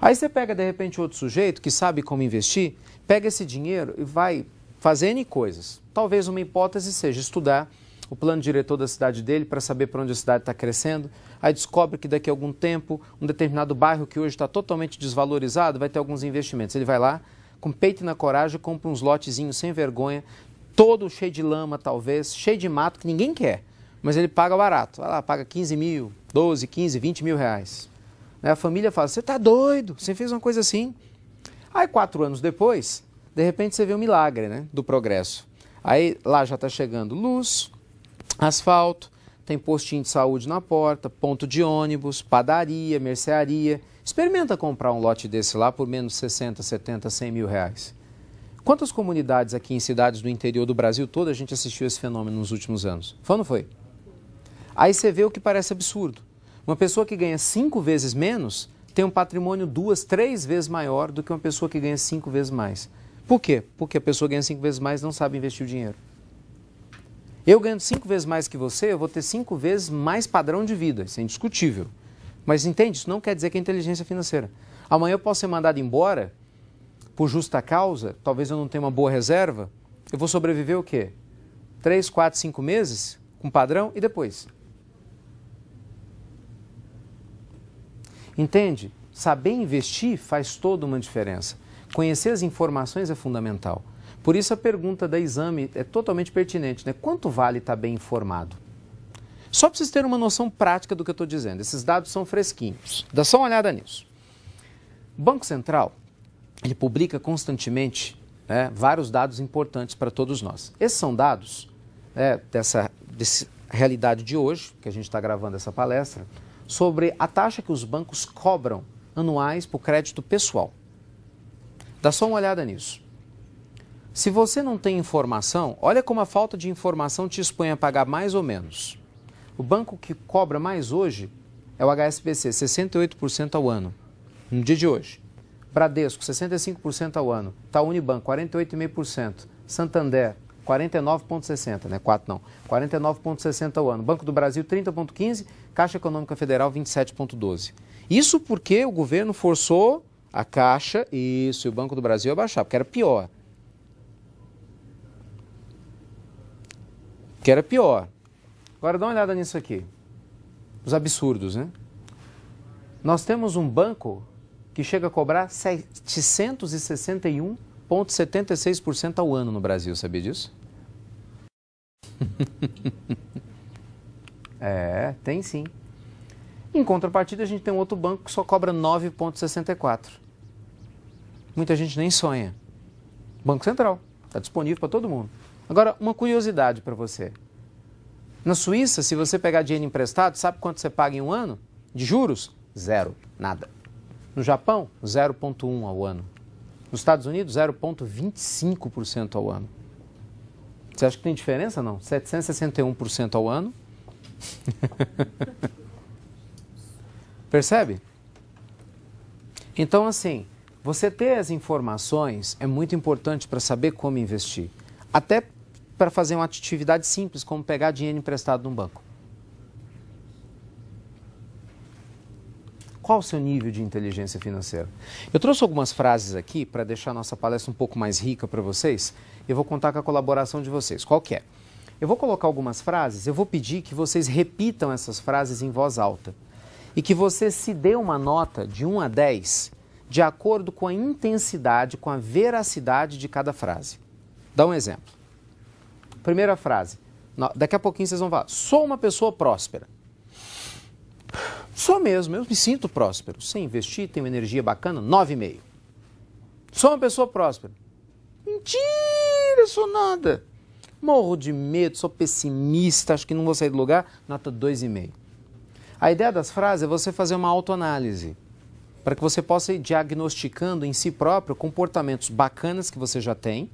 Aí você pega, de repente, outro sujeito que sabe como investir, pega esse dinheiro e vai fazer N coisas. Talvez uma hipótese seja estudar o plano diretor da cidade dele para saber para onde a cidade está crescendo. Aí descobre que daqui a algum tempo, um determinado bairro que hoje está totalmente desvalorizado vai ter alguns investimentos. Ele vai lá, com peito na coragem, compra uns lotezinhos sem vergonha, todo cheio de lama talvez, cheio de mato que ninguém quer. Mas ele paga barato. Vai lá, paga 15 mil, 12, 15, 20 mil reais. A família fala, você está doido, você fez uma coisa assim. Aí 4 anos depois, de repente você vê um milagre, né, do progresso. Aí lá já está chegando luz, asfalto, tem postinho de saúde na porta, ponto de ônibus, padaria, mercearia. Experimenta comprar um lote desse lá por menos 60, 70, 100 mil reais. Quantas comunidades aqui em cidades do interior do Brasil todo a gente assistiu esse fenômeno nos últimos anos? Foi ou não foi? Aí você vê o que parece absurdo. Uma pessoa que ganha 5 vezes menos tem um patrimônio 2, 3 vezes maior do que uma pessoa que ganha 5 vezes mais. Por quê? Porque a pessoa ganha 5 vezes mais e não sabe investir o dinheiro. Eu ganhando 5 vezes mais que você, eu vou ter 5 vezes mais padrão de vida. Isso é indiscutível. Mas entende? Isso não quer dizer que é inteligência financeira. Amanhã eu posso ser mandado embora por justa causa, talvez eu não tenha uma boa reserva, eu vou sobreviver o quê? 3, 4, 5 meses com padrão e depois? Entende? Saber investir faz toda uma diferença. Conhecer as informações é fundamental. Por isso a pergunta da exame é totalmente pertinente, né? Quanto vale estar bem informado? Só para vocês terem uma noção prática do que eu estou dizendo. Esses dados são fresquinhos. Dá só uma olhada nisso. O Banco Central, ele publica constantemente, né, vários dados importantes para todos nós. Esses são dados, né, dessa realidade de hoje, que a gente está gravando essa palestra, sobre a taxa que os bancos cobram anuais por crédito pessoal. Dá só uma olhada nisso. Se você não tem informação, olha como a falta de informação te expõe a pagar mais ou menos. O banco que cobra mais hoje é o HSBC, 68% ao ano, no dia de hoje. Bradesco, 65% ao ano. Itaú Unibanco, 48,5%. Santander, 49,60%, né? 4 não. 49,60% ao ano. Banco do Brasil, 30,15%. Caixa Econômica Federal, 27,12%. Isso porque o governo forçou a Caixa, isso, e o Banco do Brasil a baixar, porque era pior. Que era pior. Agora dá uma olhada nisso aqui. Os absurdos, né? Nós temos um banco que chega a cobrar 761,76% ao ano no Brasil, sabia disso? É, tem sim. Em contrapartida, a gente tem um outro banco que só cobra 9,64%. Muita gente nem sonha. Banco Central, está disponível para todo mundo. Agora, uma curiosidade para você. Na Suíça, se você pegar dinheiro emprestado, sabe quanto você paga em um ano? De juros? 0, nada. No Japão, 0,1% ao ano. Nos Estados Unidos, 0,25% ao ano. Você acha que tem diferença? Não. 761% ao ano. Percebe? Então, assim, você ter as informações é muito importante para saber como investir. Até para fazer uma atividade simples, como pegar dinheiro emprestado num banco. Qual o seu nível de inteligência financeira? Eu trouxe algumas frases aqui para deixar a nossa palestra um pouco mais rica para vocês. Eu vou contar com a colaboração de vocês. Qual que é? Eu vou colocar algumas frases, eu vou pedir que vocês repitam essas frases em voz alta. E que você se dê uma nota de 1 a 10 de acordo com a intensidade, com a veracidade de cada frase. Dá um exemplo. Primeira frase. Daqui a pouquinho vocês vão falar. Sou uma pessoa próspera. Sou mesmo, eu me sinto próspero. Sem investir, tenho energia bacana, 9,5. Sou uma pessoa próspera. Mentira, sou nada. Morro de medo, sou pessimista, acho que não vou sair do lugar, nota 2,5. A ideia das frases é você fazer uma autoanálise, para que você possa ir diagnosticando em si próprio comportamentos bacanas que você já tem,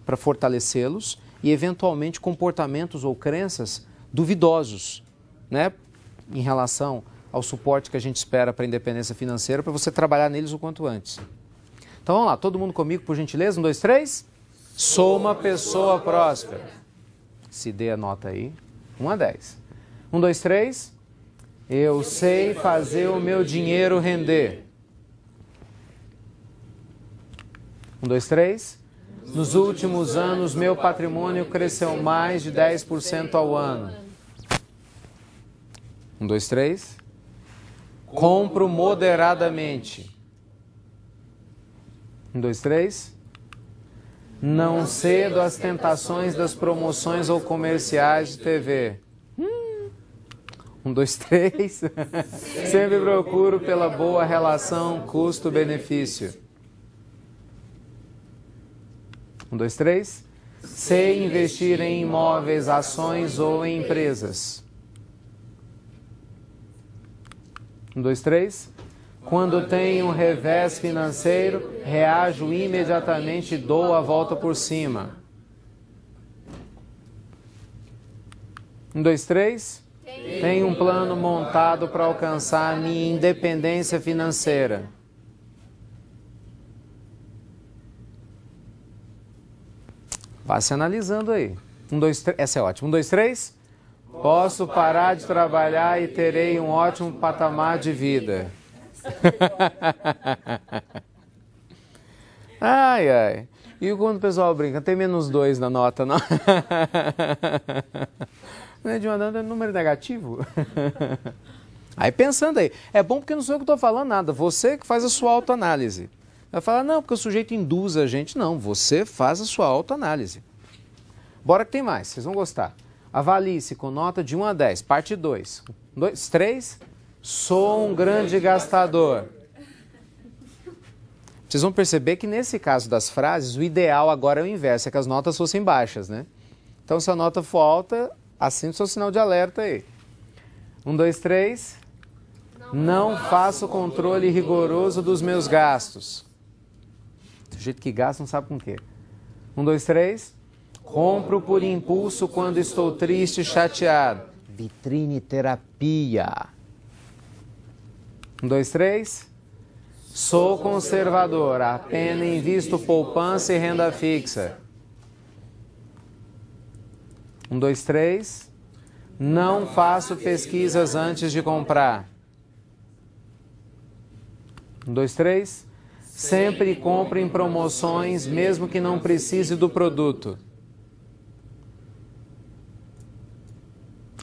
para fortalecê-los, e eventualmente comportamentos ou crenças duvidosos, né, em relação ao suporte que a gente espera para a independência financeira, para você trabalhar neles o quanto antes. Então vamos lá, todo mundo comigo, por gentileza? 1, 2, 3. Sou uma pessoa próspera. Se dê a nota aí. 1 a 10. 1, 2, 3. Eu sei fazer o meu dinheiro render. 1, 2, 3. Nos últimos anos, meu patrimônio cresceu mais de 10% ao ano. 1, 2, 3. Compro moderadamente. 1, 2, 3. Não cedo às tentações das promoções ou comerciais de TV. 1, 2, 3. Sempre procuro pela boa relação custo-benefício. 1, 2, 3. Sei investir em imóveis, ações ou em empresas. 1, 2, 3. Quando tenho um revés financeiro, reajo imediatamente e dou a volta por cima. 1, 2, 3. Tenho um plano montado para alcançar a minha independência financeira. Passe analisando aí. 1, 2, 3. Essa é ótima. 1, 2, 3. Posso parar de trabalhar e terei um ótimo patamar de vida. Ai, ai. E quando o pessoal brinca, tem -2 na nota, não? Não é de um número negativo? Aí pensando aí, é bom porque não sou eu que estou falando nada, você que faz a sua autoanálise. Vai falar, não, porque o sujeito induz a gente. Não, você faz a sua autoanálise. Bora que tem mais, vocês vão gostar. Avalie-se com nota de 1 a 10, parte 2. 2, 3, sou um grande gastador. Vocês vão perceber que nesse caso das frases, o ideal agora é o inverso, é que as notas fossem baixas, né? Então, se a nota for alta, assine o seu sinal de alerta aí. 1, 2, 3. Não faço controle rigoroso dos meus gastos. Do jeito que gasta, não sabe com o quê. 1, 2, 3. Compro por impulso quando estou triste e chateado. Vitrine terapia. 1, 2, 3. Sou conservador, apenas invisto poupança e renda fixa. 1, 2, 3. Não faço pesquisas antes de comprar. 1, 2, 3. Sempre compro em promoções, mesmo que não precise do produto.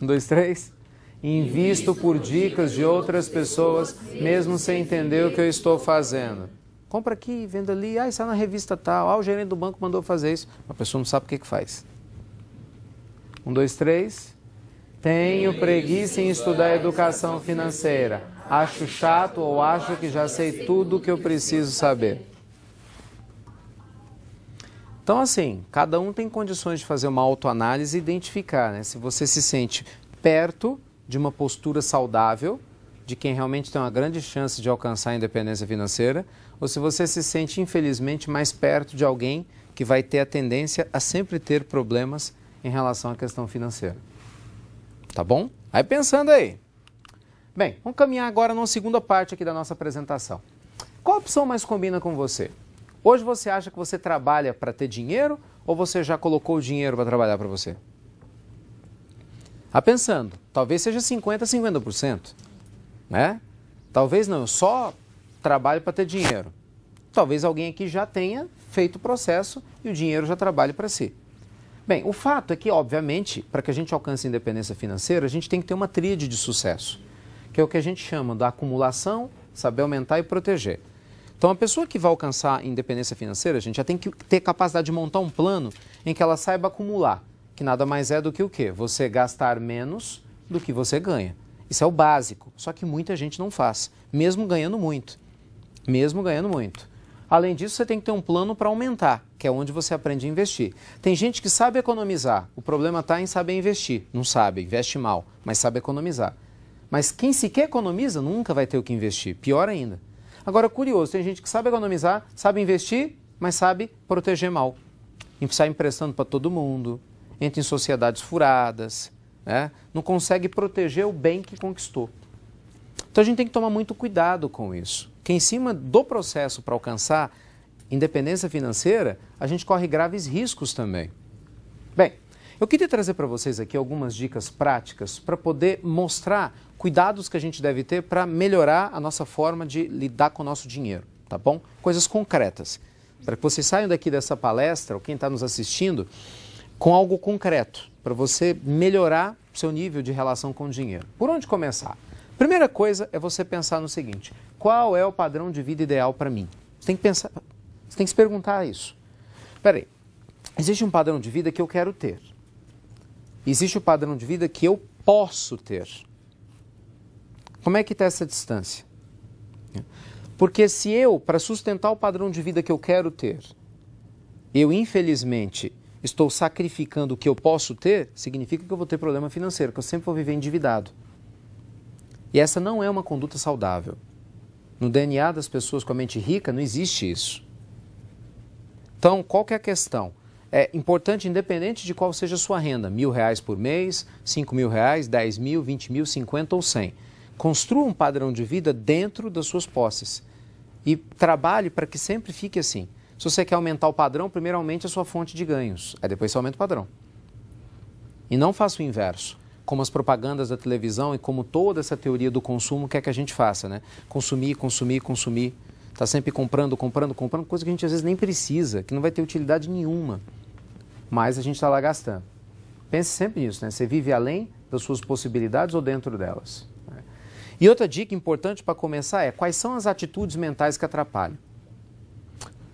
1, 2, 3. Invisto por dicas de outras pessoas, mesmo sem entender o que eu estou fazendo. Compra aqui, venda ali, isso é na revista tal, o gerente do banco mandou fazer isso. A pessoa não sabe o que faz. 1, 2, 3. Tenho preguiça em estudar educação financeira. Acho chato ou acho que já sei tudo o que eu preciso saber. Então, assim, cada um tem condições de fazer uma autoanálise e identificar, né? Se você se sente perto de uma postura saudável, de quem realmente tem uma grande chance de alcançar a independência financeira, ou se você se sente, infelizmente, mais perto de alguém que vai ter a tendência a sempre ter problemas em relação à questão financeira. Tá bom? Vai pensando aí. Bem, vamos caminhar agora numa segunda parte aqui da nossa apresentação. Qual a opção mais combina com você? Hoje você acha que você trabalha para ter dinheiro ou você já colocou o dinheiro para trabalhar para você? Tá pensando, talvez seja 50% a 50%, né? Talvez não, eu só trabalho para ter dinheiro. Talvez alguém aqui já tenha feito o processo e o dinheiro já trabalhe para si. Bem, o fato é que, obviamente, para que a gente alcance a independência financeira, a gente tem que ter uma tríade de sucesso, que é o que a gente chama da acumulação, saber aumentar e proteger. Então, a pessoa que vai alcançar a independência financeira, a gente já tem que ter capacidade de montar um plano em que ela saiba acumular, que nada mais é do que o quê? Você gastar menos do que você ganha. Isso é o básico, só que muita gente não faz, mesmo ganhando muito. Mesmo ganhando muito. Além disso, você tem que ter um plano para aumentar, que é onde você aprende a investir. Tem gente que sabe economizar, o problema está em saber investir. Não sabe, investe mal, mas sabe economizar. Mas quem sequer economiza nunca vai ter o que investir, pior ainda. Agora, curioso, tem gente que sabe economizar, sabe investir, mas sabe proteger mal. E sai emprestando para todo mundo, entra em sociedades furadas, né? Não consegue proteger o bem que conquistou. Então a gente tem que tomar muito cuidado com isso. Que em cima do processo para alcançar independência financeira, a gente corre graves riscos também. Bem, eu queria trazer para vocês aqui algumas dicas práticas para poder mostrar cuidados que a gente deve ter para melhorar a nossa forma de lidar com o nosso dinheiro, tá bom? Coisas concretas. para que vocês saiam daqui dessa palestra, ou quem está nos assistindo, com algo concreto, para você melhorar o seu nível de relação com o dinheiro. Por onde começar? Primeira coisa é você pensar no seguinte: qual é o padrão de vida ideal para mim? Você tem que pensar, você tem que se perguntar isso. Espera aí, existe um padrão de vida que eu quero ter. Existe o padrão de vida que eu posso ter. Como é que está essa distância? Porque se eu, para sustentar o padrão de vida que eu quero ter, eu infelizmente estou sacrificando o que eu posso ter, significa que eu vou ter problema financeiro, que eu sempre vou viver endividado. E essa não é uma conduta saudável. No DNA das pessoas com a mente rica não existe isso. Então, qual que é a questão? É importante, independente de qual seja a sua renda, R$1.000 por mês, R$5.000, 10 mil, 20 mil, 50 ou 100. Construa um padrão de vida dentro das suas posses e trabalhe para que sempre fique assim. Se você quer aumentar o padrão, primeiro aumente a sua fonte de ganhos, aí depois você aumenta o padrão. E não faça o inverso, como as propagandas da televisão e como toda essa teoria do consumo quer que a gente faça, né? Consumir, consumir, consumir. Está sempre comprando, comprando, comprando, coisa que a gente às vezes nem precisa, que não vai ter utilidade nenhuma. Mas a gente está lá gastando. Pense sempre nisso, né? Você vive além das suas possibilidades ou dentro delas. Né? E outra dica importante para começar é: quais são as atitudes mentais que atrapalham?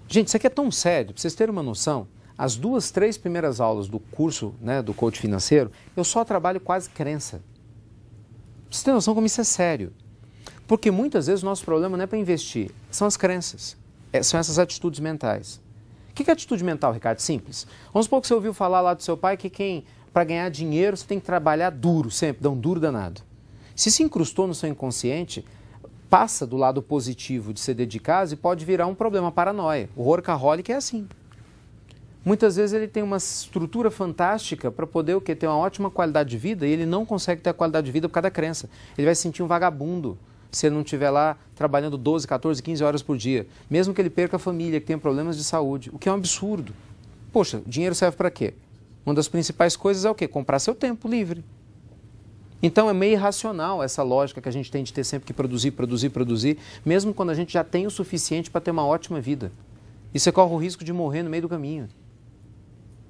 Gente, isso aqui é tão sério, para vocês terem uma noção, as 2, 3 primeiras aulas do curso, né, do coach financeiro, eu só trabalho quase crença. Pra vocês terem noção como isso é sério. Porque muitas vezes o nosso problema não é para investir, são as crenças, são essas atitudes mentais. O que é atitude mental, Ricardo? Simples. Vamos supor que você ouviu falar lá do seu pai que para ganhar dinheiro você tem que trabalhar duro, sempre, dar um duro danado. Se se incrustou no seu inconsciente, passa do lado positivo de ser dedicado e pode virar um problema, paranoia. O workaholic é assim. Muitas vezes ele tem uma estrutura fantástica para poder ter uma ótima qualidade de vida e ele não consegue ter a qualidade de vida por causa da crença. Ele vai se sentir um vagabundo se ele não estiver lá trabalhando 12, 14, 15 horas por dia. Mesmo que ele perca a família, que tenha problemas de saúde, o que é um absurdo. Poxa, dinheiro serve para quê? Uma das principais coisas é o quê? Comprar seu tempo livre. Então é meio irracional essa lógica que a gente tem de ter sempre que produzir, produzir, produzir, mesmo quando a gente já tem o suficiente para ter uma ótima vida. E você corre o risco de morrer no meio do caminho.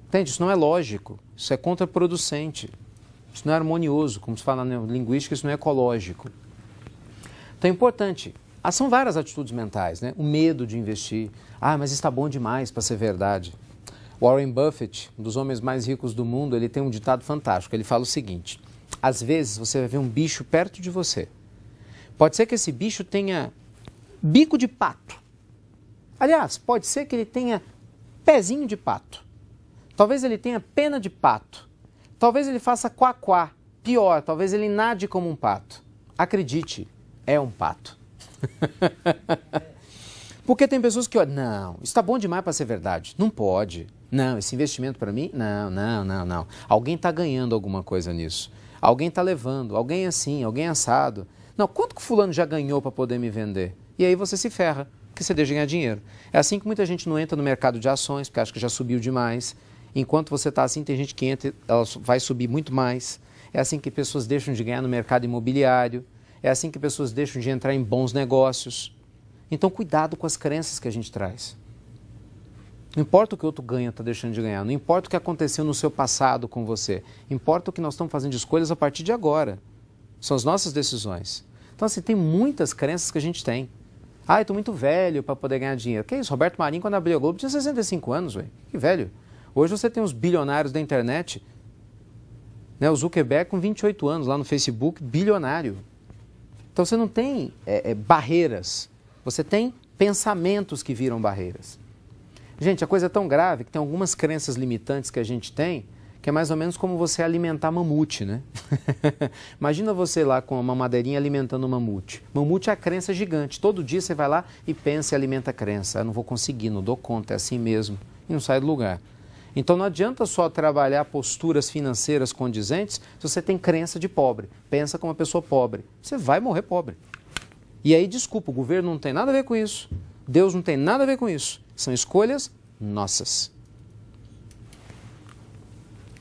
Entende? Isso não é lógico, isso é contraproducente, isso não é harmonioso, como se fala na linguística, isso não é ecológico. Então é importante, são várias atitudes mentais, né? O medo de investir, mas está bom demais para ser verdade. Warren Buffett, um dos homens mais ricos do mundo, ele tem um ditado fantástico, ele fala o seguinte: às vezes você vai ver um bicho perto de você, pode ser que esse bicho tenha bico de pato, aliás, pode ser que ele tenha pezinho de pato, talvez ele tenha pena de pato, talvez ele faça quá-quá, pior, talvez ele nade como um pato. Acredite, é um pato. Porque tem pessoas que olham, não, isso está bom demais para ser verdade, não pode, não, esse investimento para mim, não, alguém está ganhando alguma coisa nisso, alguém está levando, alguém assim, alguém assado, não, quanto que o fulano já ganhou para poder me vender? E aí você se ferra, porque você deixa de ganhar dinheiro. É assim que muita gente não entra no mercado de ações, porque acha que já subiu demais. Enquanto você está assim, tem gente que entra, ela vai subir muito mais. É assim que pessoas deixam de ganhar no mercado imobiliário. É assim que pessoas deixam de entrar em bons negócios. Então, cuidado com as crenças que a gente traz. Não importa o que o outro ganha, está deixando de ganhar. Não importa o que aconteceu no seu passado com você. Importa o que nós estamos fazendo de escolhas a partir de agora. São as nossas decisões. Então, assim, tem muitas crenças que a gente tem. Eu estou muito velho para poder ganhar dinheiro. Que isso? Roberto Marinho, quando abriu a Globo, tinha 65 anos, velho. Que velho. Hoje você tem os bilionários da internet, né? O Zuckerberg com 28 anos lá no Facebook, bilionário. Então você não tem barreiras, você tem pensamentos que viram barreiras. Gente, a coisa é tão grave que tem algumas crenças limitantes que a gente tem, que é mais ou menos como você alimentar mamute, né? Imagina você lá com uma madeirinha alimentando um mamute. Mamute é a crença gigante, todo dia você vai lá e pensa e alimenta a crença. Eu não vou conseguir, não dou conta, é assim mesmo, e não sai do lugar. Então não adianta só trabalhar posturas financeiras condizentes se você tem crença de pobre. Pensa como uma pessoa pobre. Você vai morrer pobre. E aí, desculpa, o governo não tem nada a ver com isso. Deus não tem nada a ver com isso. São escolhas nossas.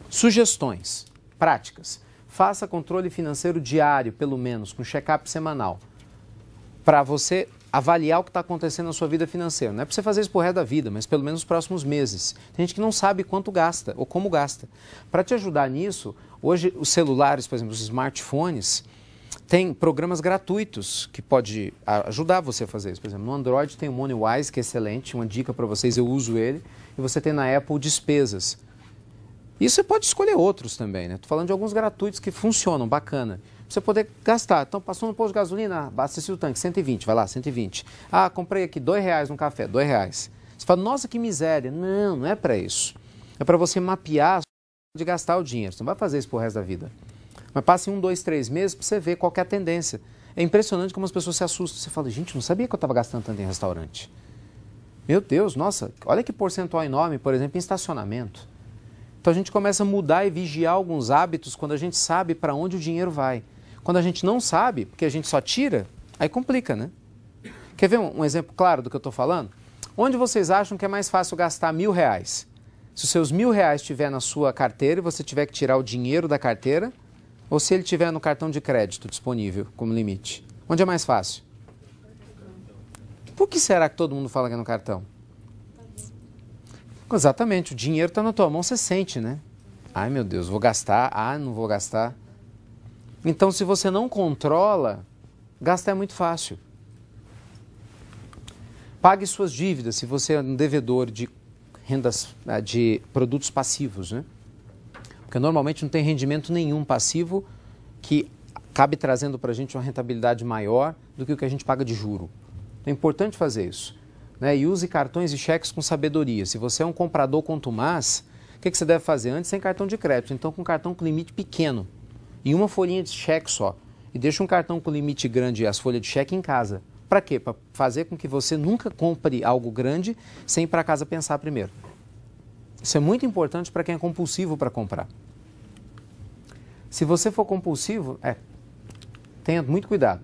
Sugestões práticas. Faça controle financeiro diário, pelo menos, com check-up semanal. Para você avaliar o que está acontecendo na sua vida financeira. Não é para você fazer isso por resto da vida, mas pelo menos nos próximos meses. Tem gente que não sabe quanto gasta ou como gasta. Para te ajudar nisso, hoje os celulares, por exemplo, os smartphones, tem programas gratuitos que pode ajudar você a fazer isso. Por exemplo, no Android tem o MoneyWise, que é excelente, uma dica para vocês, eu uso ele. E você tem na Apple Despesas. E você pode escolher outros também, né? Estou falando de alguns gratuitos que funcionam, bacana. Você poder gastar. Então, passou no posto de gasolina, abasteci o tanque, 120, vai lá, 120. Ah, comprei aqui R$2 no café, R$2. Você fala, nossa, que miséria. Não, não é para isso. É para você mapear de gastar o dinheiro. Você não vai fazer isso pro resto da vida. Mas passe 1, 2, 3 meses para você ver qual que é a tendência. É impressionante como as pessoas se assustam. Você fala, gente, não sabia que eu estava gastando tanto em restaurante. Meu Deus, nossa, olha que percentual enorme, por exemplo, em estacionamento. Então a gente começa a mudar e vigiar alguns hábitos quando a gente sabe para onde o dinheiro vai. Quando a gente não sabe, porque a gente só tira, aí complica, né? Quer ver um exemplo claro do que eu estou falando? Onde vocês acham que é mais fácil gastar R$1.000? Se os seus R$1.000 estiver na sua carteira e você tiver que tirar o dinheiro da carteira, ou se ele estiver no cartão de crédito disponível como limite? Onde é mais fácil? Por que será que todo mundo fala que é no cartão? Exatamente, o dinheiro está na tua mão, você sente, né? Ai, meu Deus, vou gastar, não vou gastar. Então, se você não controla, gastar é muito fácil. Pague suas dívidas se você é um devedor de rendas, de produtos passivos, né? Porque normalmente não tem rendimento nenhum passivo que acabe trazendo para a gente uma rentabilidade maior do que o que a gente paga de juro. É importante fazer isso. Né? E use cartões e cheques com sabedoria. Se você é um comprador contumaz, o que você deve fazer? Antes, sem cartão de crédito, então com cartão com limite pequeno e uma folhinha de cheque só. E deixa um cartão com limite grande e as folhas de cheque em casa. Para quê? Para fazer com que você nunca compre algo grande sem ir para casa pensar primeiro. Isso é muito importante para quem é compulsivo para comprar. Se você for compulsivo, tenha muito cuidado.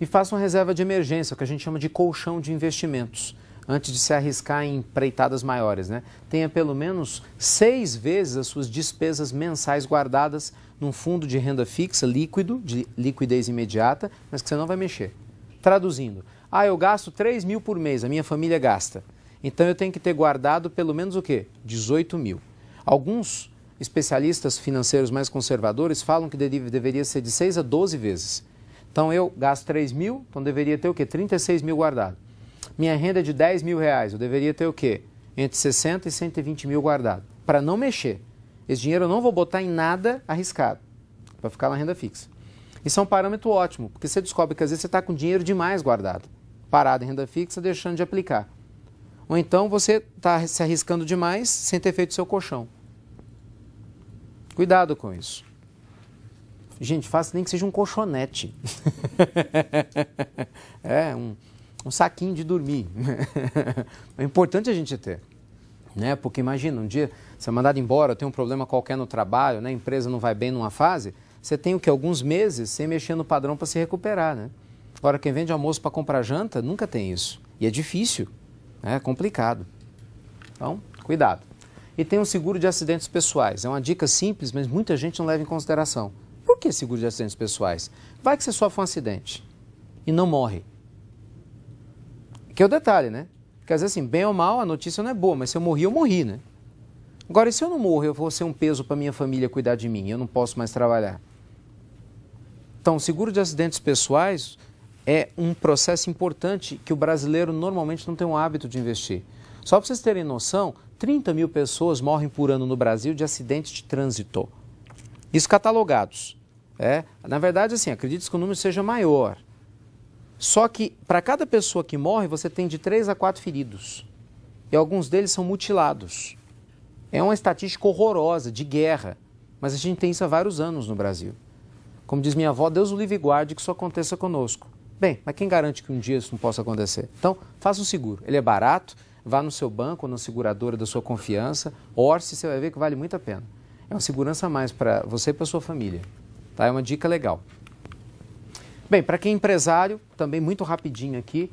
E faça uma reserva de emergência, o que a gente chama de colchão de investimentos, antes de se arriscar em empreitadas maiores, né? Tenha pelo menos 6 vezes as suas despesas mensais guardadas num fundo de renda fixa, líquido, de liquidez imediata, mas que você não vai mexer. Traduzindo, eu gasto 3 mil por mês, a minha família gasta. Então eu tenho que ter guardado pelo menos o quê? 18 mil. Alguns especialistas financeiros mais conservadores falam que deveria ser de 6 a 12 vezes. Então eu gasto 3 mil, então deveria ter o quê? 36 mil guardado. Minha renda é de 10 mil reais, eu deveria ter o quê? Entre 60 e 120 mil guardado. Para não mexer. Esse dinheiro eu não vou botar em nada arriscado. Vai ficar na renda fixa. Isso é um parâmetro ótimo, porque você descobre que às vezes você está com dinheiro demais guardado. Parado em renda fixa, deixando de aplicar. Ou então você está se arriscando demais sem ter feito seu colchão. Cuidado com isso. Gente, faça nem que seja um colchonete. Um saquinho de dormir. É importante a gente ter. Né? Porque imagina, um dia você é mandado embora, tem um problema qualquer no trabalho, né? A empresa não vai bem numa fase, você tem o quê? Alguns meses sem mexer no padrão para se recuperar. Né? Agora, quem vende almoço para comprar janta, nunca tem isso. E é difícil, é complicado. Então, cuidado. E tem um seguro de acidentes pessoais. É uma dica simples, mas muita gente não leva em consideração. Por que seguro de acidentes pessoais? Vai que você sofre um acidente e não morre. Que é o detalhe, né? Porque às vezes assim, bem ou mal, a notícia não é boa, mas se eu morri, né? Agora, e se eu não morro, eu vou ser um peso para minha família cuidar de mim, eu não posso mais trabalhar. Então, o seguro de acidentes pessoais é um processo importante que o brasileiro normalmente não tem o hábito de investir. Só para vocês terem noção, 30 mil pessoas morrem por ano no Brasil de acidentes de trânsito. Isso catalogados. Na verdade, assim, acredite que o número seja maior. Só que, para cada pessoa que morre, você tem de 3 a 4 feridos. E alguns deles são mutilados. É uma estatística horrorosa, de guerra. Mas a gente tem isso há vários anos no Brasil. Como diz minha avó, Deus o livre e guarde que isso aconteça conosco. Bem, mas quem garante que um dia isso não possa acontecer? Então, faça um seguro. Ele é barato, vá no seu banco ou na seguradora da sua confiança, orce, você vai ver que vale muito a pena. É uma segurança a mais para você e para sua família. Tá? É uma dica legal. Bem, para quem é empresário, também muito rapidinho aqui,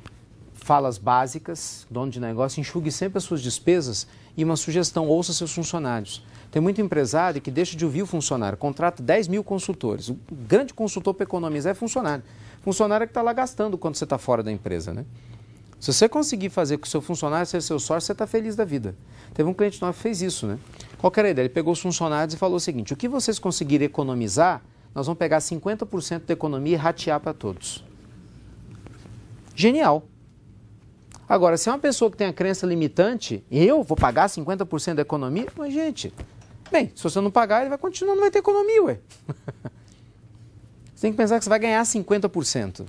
falas básicas, dono de negócio, enxugue sempre as suas despesas e uma sugestão, ouça seus funcionários. Tem muito empresário que deixa de ouvir o funcionário, contrata 10 mil consultores. O grande consultor para economizar é funcionário. Funcionário é que está lá gastando quando você está fora da empresa, né? Se você conseguir fazer com o seu funcionário ser seu sócio, você está feliz da vida. Teve um cliente nosso que fez isso, né? Qual que era a ideia? Ele pegou os funcionários e falou o seguinte: o que vocês conseguirem economizar, nós vamos pegar 50% da economia e ratear para todos. Genial. Agora, se é uma pessoa que tem a crença limitante, eu vou pagar 50% da economia? Mas, gente, bem, se você não pagar, ele vai continuar, não vai ter economia, ué. Você tem que pensar que você vai ganhar 50%.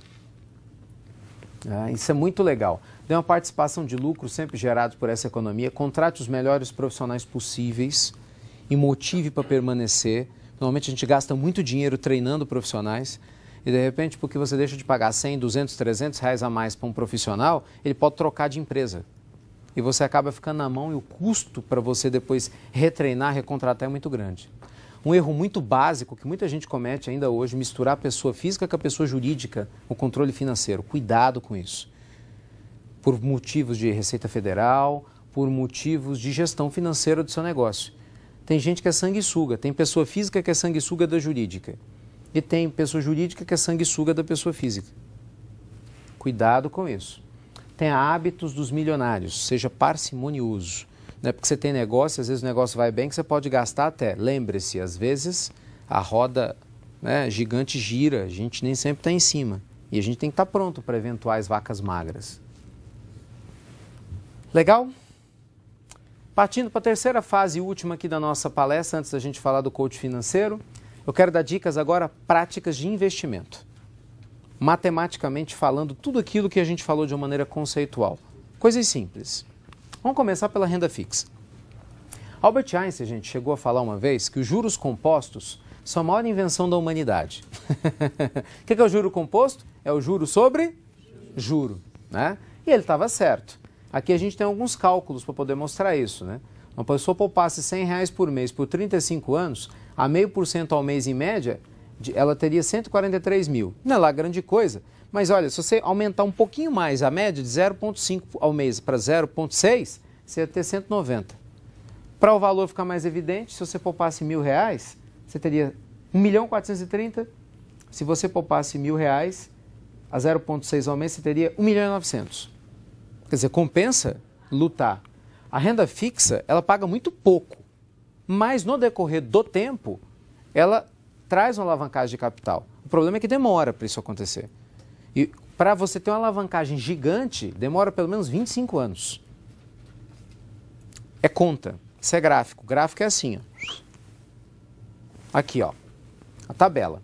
Isso é muito legal. Dê uma participação de lucro sempre gerado por essa economia, contrate os melhores profissionais possíveis e motive para permanecer. Normalmente a gente gasta muito dinheiro treinando profissionais e de repente porque você deixa de pagar 100, 200, 300 reais a mais para um profissional, ele pode trocar de empresa. E você acaba ficando na mão e o custo para você depois retreinar, recontratar é muito grande. Um erro muito básico que muita gente comete ainda hoje, misturar a pessoa física com a pessoa jurídica, o controle financeiro. Cuidado com isso. Por motivos de Receita Federal, por motivos de gestão financeira do seu negócio. Tem gente que é sanguessuga, tem pessoa física que é sanguessuga da jurídica. E tem pessoa jurídica que é sanguessuga da pessoa física. Cuidado com isso. Tenha hábitos dos milionários, seja parcimonioso. Não é porque você tem negócio, às vezes o negócio vai bem, que você pode gastar até. Lembre-se, às vezes a roda gigante gira, a gente nem sempre está em cima. E a gente tem que estar pronto para eventuais vacas magras. Legal? Partindo para a terceira fase e última aqui da nossa palestra, antes da gente falar do coach financeiro, eu quero dar dicas agora práticas de investimento. Matematicamente falando, tudo aquilo que a gente falou de uma maneira conceitual. Coisas simples. Vamos começar pela renda fixa. Albert Einstein, gente, chegou a falar uma vez que os juros compostos são a maior invenção da humanidade. O que é o juro composto? É o juro sobre juro, né? E ele estava certo. Aqui a gente tem alguns cálculos para poder mostrar isso, né? Uma pessoa poupasse R$100 por mês por 35 anos, a 0,5% ao mês em média, ela teria 143 mil. Não é lá grande coisa, mas olha, se você aumentar um pouquinho mais a média de 0,5 ao mês para 0,6, você ia ter 190. Para o valor ficar mais evidente, se você poupasse R$1.000, você teria 1.430.000. Se você poupasse R$1.000 a 0,6 ao mês, você teria 1.900.000. Quer dizer, compensa lutar. A renda fixa, ela paga muito pouco, mas no decorrer do tempo, ela traz uma alavancagem de capital. O problema é que demora para isso acontecer. E para você ter uma alavancagem gigante, demora pelo menos 25 anos. É conta, isso é gráfico. Gráfico é assim, ó. Aqui, ó, a tabela.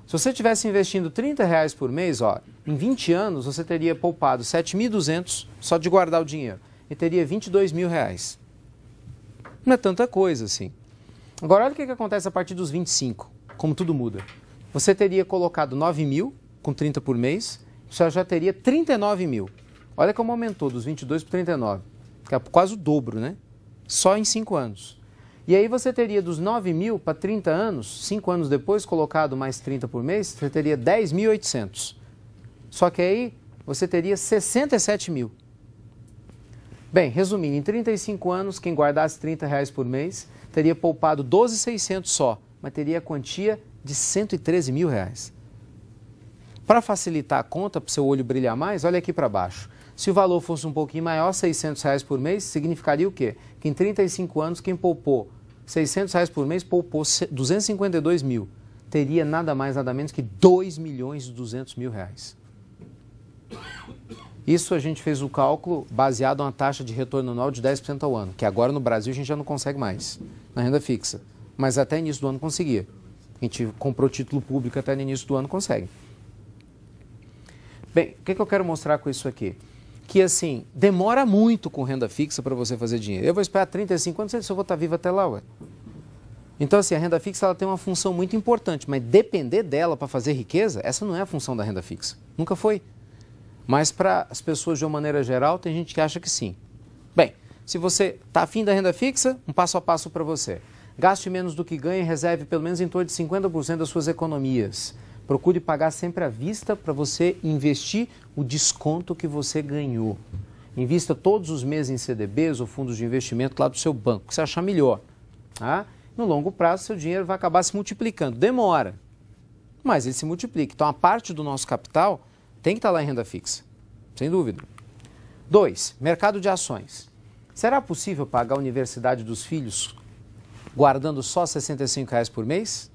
Se você estivesse investindo R$30 por mês, ó, em 20 anos você teria poupado 7.200 só de guardar o dinheiro e teria R$22.000. Não é tanta coisa assim. Agora, olha o que acontece a partir dos 25, como tudo muda. Você teria colocado 9.000 com 30 por mês, você já teria 39.000. Olha como aumentou dos 22 para 39, que é quase o dobro, né? Só em 5 anos. E aí você teria dos 9.000 para 30 anos, 5 anos depois, colocado mais 30 por mês, você teria 10.800. Só que aí você teria 67.000. Bem, resumindo, em 35 anos, quem guardasse R$30 por mês teria poupado 12.600 só, mas teria a quantia de R$113.000. Para facilitar a conta, para o seu olho brilhar mais, olha aqui para baixo. Se o valor fosse um pouquinho maior, R$600 por mês, significaria o quê? Que em 35 anos, quem poupou R$600 por mês, poupou 252.000. Teria nada mais, nada menos que R$2.200.000. Isso a gente fez o cálculo baseado em uma taxa de retorno anual de 10% ao ano, que agora no Brasil a gente já não consegue mais, na renda fixa. Mas até início do ano conseguia. A gente comprou título público até no início do ano, consegue. Bem, o que eu quero mostrar com isso aqui? Que assim, demora muito com renda fixa para você fazer dinheiro. Eu vou esperar 35 anos, se eu vou estar vivo até lá, ué. Então assim, a renda fixa ela tem uma função muito importante, mas depender dela para fazer riqueza, essa não é a função da renda fixa. Nunca foi. Mas para as pessoas de uma maneira geral, tem gente que acha que sim. Bem, se você está afim da renda fixa, um passo a passo para você. Gaste menos do que ganha e reserve pelo menos em torno de 50% das suas economias. Procure pagar sempre à vista para você investir o desconto que você ganhou. Invista todos os meses em CDBs ou fundos de investimento lá do seu banco, que você achar melhor. Tá? No longo prazo, seu dinheiro vai acabar se multiplicando. Demora, mas ele se multiplica. Então, a parte do nosso capital tem que estar lá em renda fixa, sem dúvida. 2. Mercado de ações. Será possível pagar a universidade dos filhos guardando só R$ 65 por mês?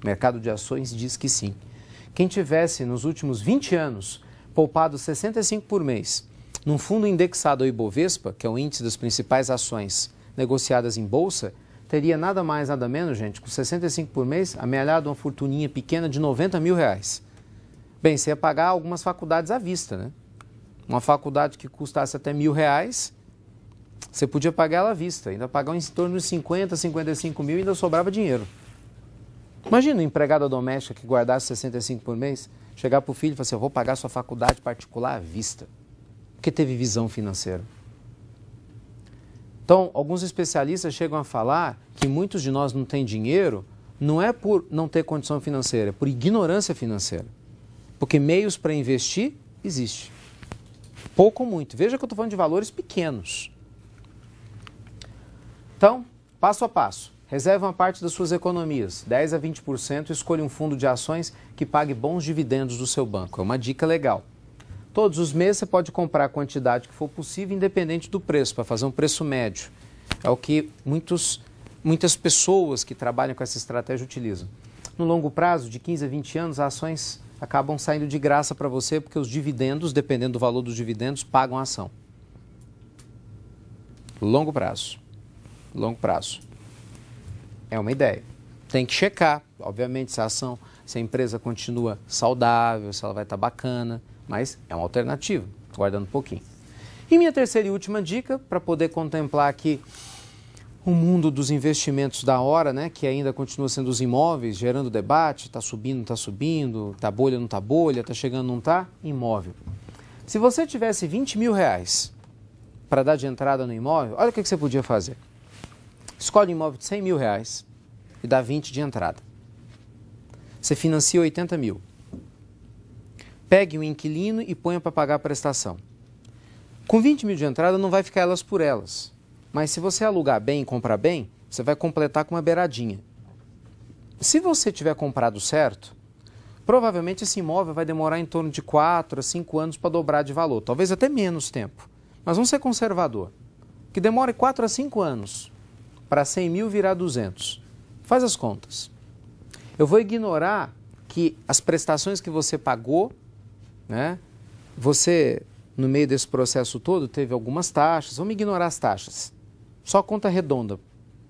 O mercado de ações diz que sim. Quem tivesse, nos últimos 20 anos, poupado 65 por mês num fundo indexado ao Ibovespa, que é o índice das principais ações negociadas em bolsa, teria nada mais, nada menos, gente, com 65 por mês, amealhado uma fortuninha pequena de R$90 mil. Bem, você ia pagar algumas faculdades à vista, né? Uma faculdade que custasse até R$1.000, você podia pagar ela à vista, ainda pagar em torno de 50, 55 mil e ainda sobrava dinheiro. Imagina uma empregada doméstica que guardasse 65 por mês, chegar para o filho e falar assim, eu vou pagar sua faculdade particular à vista, porque teve visão financeira. Então, alguns especialistas chegam a falar que muitos de nós não têm dinheiro, não é por não ter condição financeira, é por ignorância financeira. Porque meios para investir, existe. Pouco ou muito. Veja que eu estou falando de valores pequenos. Então, passo a passo. Reserve uma parte das suas economias, 10 a 20%, e escolha um fundo de ações que pague bons dividendos do seu banco. É uma dica legal. Todos os meses você pode comprar a quantidade que for possível, independente do preço, para fazer um preço médio. É o que muitas pessoas que trabalham com essa estratégia utilizam. No longo prazo, de 15 a 20 anos, as ações acabam saindo de graça para você, porque os dividendos, dependendo do valor dos dividendos, pagam a ação. Longo prazo. Longo prazo. É uma ideia. Tem que checar, obviamente, se a ação, se a empresa continua saudável, se ela vai estar bacana, mas é uma alternativa, guardando um pouquinho. E minha terceira e última dica, para poder contemplar aqui o mundo dos investimentos da hora, né, que ainda continua sendo os imóveis, gerando debate, está subindo, não está subindo, está bolha, não está bolha, está chegando, não está, imóvel. Se você tivesse R$20 mil para dar de entrada no imóvel, olha o que você podia fazer. Escolhe um imóvel de R$100 mil e dá 20 de entrada. Você financia 80 mil. Pegue um inquilino e ponha para pagar a prestação. Com 20 mil de entrada não vai ficar elas por elas. Mas se você alugar bem e comprar bem, você vai completar com uma beiradinha. Se você tiver comprado certo, provavelmente esse imóvel vai demorar em torno de 4 a 5 anos para dobrar de valor. Talvez até menos tempo. Mas vamos ser conservador. Que demore 4 a 5 anos para 100 mil virar 200. Faz as contas. Eu vou ignorar que as prestações que você pagou, né, você, no meio desse processo todo, teve algumas taxas. Vamos ignorar as taxas. Só conta redonda,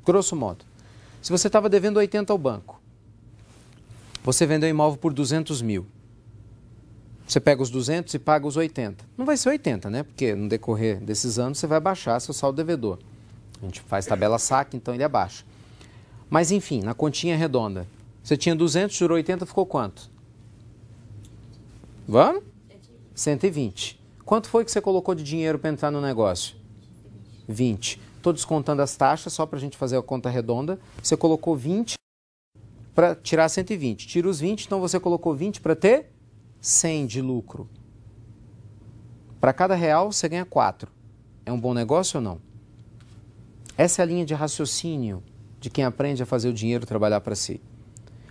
grosso modo. Se você estava devendo 80 ao banco, você vendeu o imóvel por 200 mil. Você pega os 200 e paga os 80. Não vai ser 80, né? Porque no decorrer desses anos você vai baixar seu saldo devedor. A gente faz tabela saque, então ele abaixa. Mas enfim, na continha redonda, você tinha 200, jurou 80, ficou quanto? Vamos? 120. Quanto foi que você colocou de dinheiro para entrar no negócio? 20. Estou descontando as taxas, só para a gente fazer a conta redonda. Você colocou 20 para tirar 120. Tira os 20, então você colocou 20 para ter 100 de lucro. Para cada real, você ganha 4. É um bom negócio ou não? Essa é a linha de raciocínio de quem aprende a fazer o dinheiro trabalhar para si.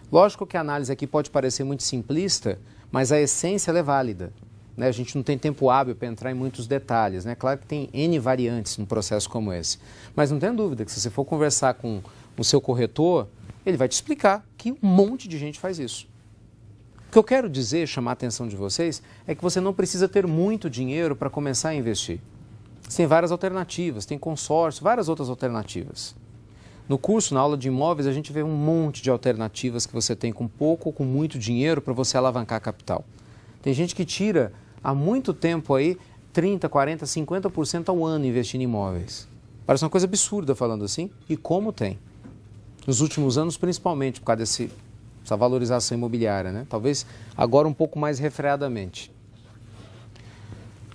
Lógico que a análise aqui pode parecer muito simplista, mas a essência ela é válida. Né? A gente não tem tempo hábil para entrar em muitos detalhes. Né? Claro que tem N variantes num processo como esse. Mas não tem dúvida que se você for conversar com o seu corretor, ele vai te explicar que um monte de gente faz isso. O que eu quero dizer, chamar a atenção de vocês, é que você não precisa ter muito dinheiro para começar a investir. Você tem várias alternativas, tem consórcio, várias outras alternativas. No curso, na aula de imóveis, a gente vê um monte de alternativas que você tem com pouco ou com muito dinheiro para você alavancar capital. Tem gente que tira há muito tempo aí 30, 40, 50% ao ano investindo em imóveis. Parece uma coisa absurda falando assim, e como tem. Nos últimos anos, principalmente por causa dessa valorização imobiliária, né? Talvez agora um pouco mais refreadamente.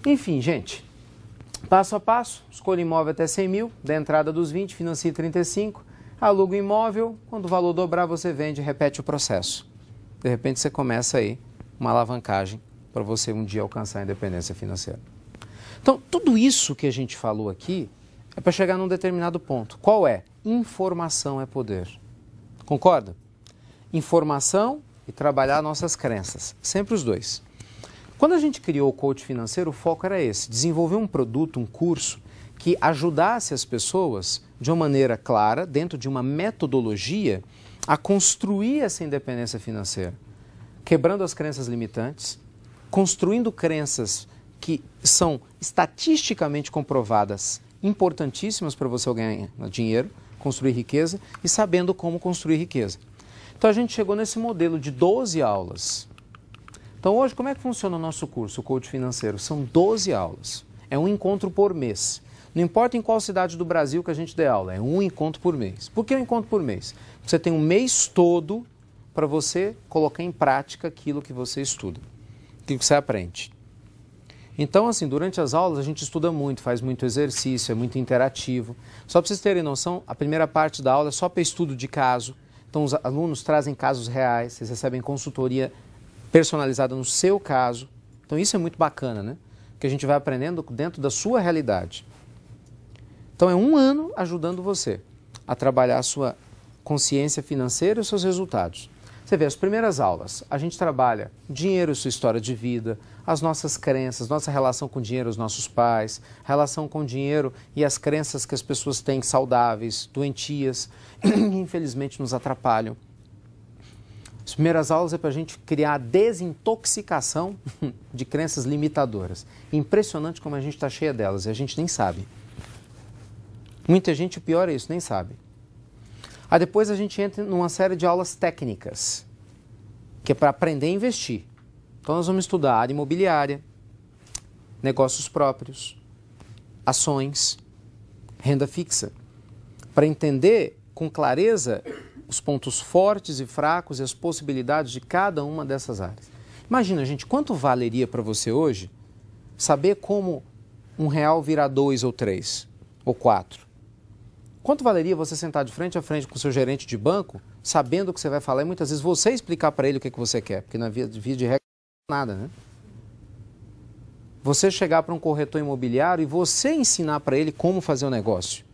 Enfim, gente, passo a passo, escolha imóvel até 100 mil, dá entrada dos 20, financie 35, aluga o imóvel, quando o valor dobrar você vende e repete o processo. De repente você começa aí uma alavancagem para você um dia alcançar a independência financeira. Então, tudo isso que a gente falou aqui é para chegar num determinado ponto. Qual é? Informação é poder. Concorda? Informação e trabalhar nossas crenças. Sempre os dois. Quando a gente criou o coach financeiro, o foco era esse, desenvolver um produto, um curso que ajudasse as pessoas de uma maneira clara, dentro de uma metodologia, a construir essa independência financeira, quebrando as crenças limitantes, construindo crenças que são estatisticamente comprovadas, importantíssimas para você ganhar dinheiro, construir riqueza e sabendo como construir riqueza. Então a gente chegou nesse modelo de 12 aulas. Então hoje como é que funciona o nosso curso, o Coach Financeiro? São 12 aulas, é um encontro por mês. Não importa em qual cidade do Brasil que a gente dê aula, é um encontro por mês. Por que um encontro por mês? Porque você tem um mês todo para você colocar em prática aquilo que você estuda, aquilo que você aprende. Então, assim, durante as aulas a gente estuda muito, faz muito exercício, é muito interativo. Só para vocês terem noção, a primeira parte da aula é só para estudo de caso. Então, os alunos trazem casos reais, vocês recebem consultoria personalizada no seu caso. Então, isso é muito bacana, né? Que a gente vai aprendendo dentro da sua realidade. Então, é um ano ajudando você a trabalhar a sua consciência financeira e os seus resultados. Você vê, as primeiras aulas, a gente trabalha dinheiro e sua história de vida, as nossas crenças, nossa relação com o dinheiro, os nossos pais, relação com o dinheiro e as crenças que as pessoas têm saudáveis, doentias, e infelizmente nos atrapalham. As primeiras aulas é para a gente criar a desintoxicação de crenças limitadoras. Impressionante como a gente está cheia delas e a gente nem sabe. Muita gente, o pior é isso, nem sabe. Aí depois a gente entra numa série de aulas técnicas, que é para aprender a investir. Então nós vamos estudar área imobiliária, negócios próprios, ações, renda fixa, para entender com clareza os pontos fortes e fracos e as possibilidades de cada uma dessas áreas. Imagina, gente, quanto valeria para você hoje saber como R$1 virar 2 ou 3 ou 4? Quanto valeria você sentar de frente a frente com o seu gerente de banco, sabendo o que você vai falar e muitas vezes você explicar para ele o que você quer, porque na via de regra não é nada, né? Você chegar para um corretor imobiliário e você ensinar para ele como fazer o negócio,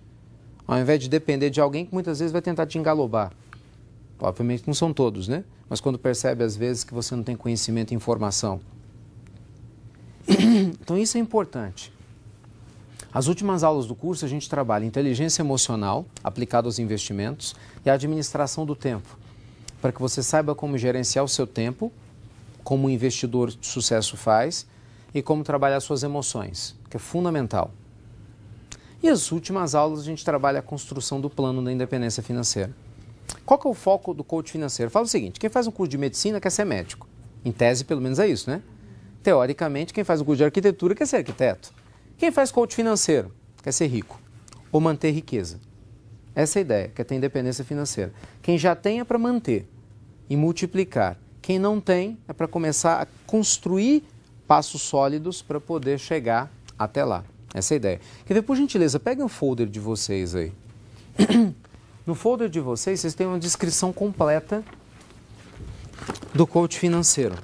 ao invés de depender de alguém que muitas vezes vai tentar te engalobar. Obviamente não são todos, né? Mas quando percebe às vezes que você não tem conhecimento e informação. Então isso é importante. As últimas aulas do curso a gente trabalha inteligência emocional aplicada aos investimentos e a administração do tempo, para que você saiba como gerenciar o seu tempo, como um investidor de sucesso faz e como trabalhar suas emoções, que é fundamental. E as últimas aulas a gente trabalha a construção do plano da independência financeira. Qual que é o foco do coach financeiro? Fala o seguinte, quem faz um curso de medicina quer ser médico. Em tese, pelo menos é isso, né? Teoricamente, quem faz um curso de arquitetura quer ser arquiteto. Quem faz coach financeiro quer ser rico ou manter riqueza. Essa é a ideia, quer ter independência financeira. Quem já tem é para manter e multiplicar. Quem não tem é para começar a construir passos sólidos para poder chegar até lá. Essa é a ideia. Quer ver, por gentileza, peguem o folder de vocês aí. No folder de vocês têm uma descrição completa do coach financeiro.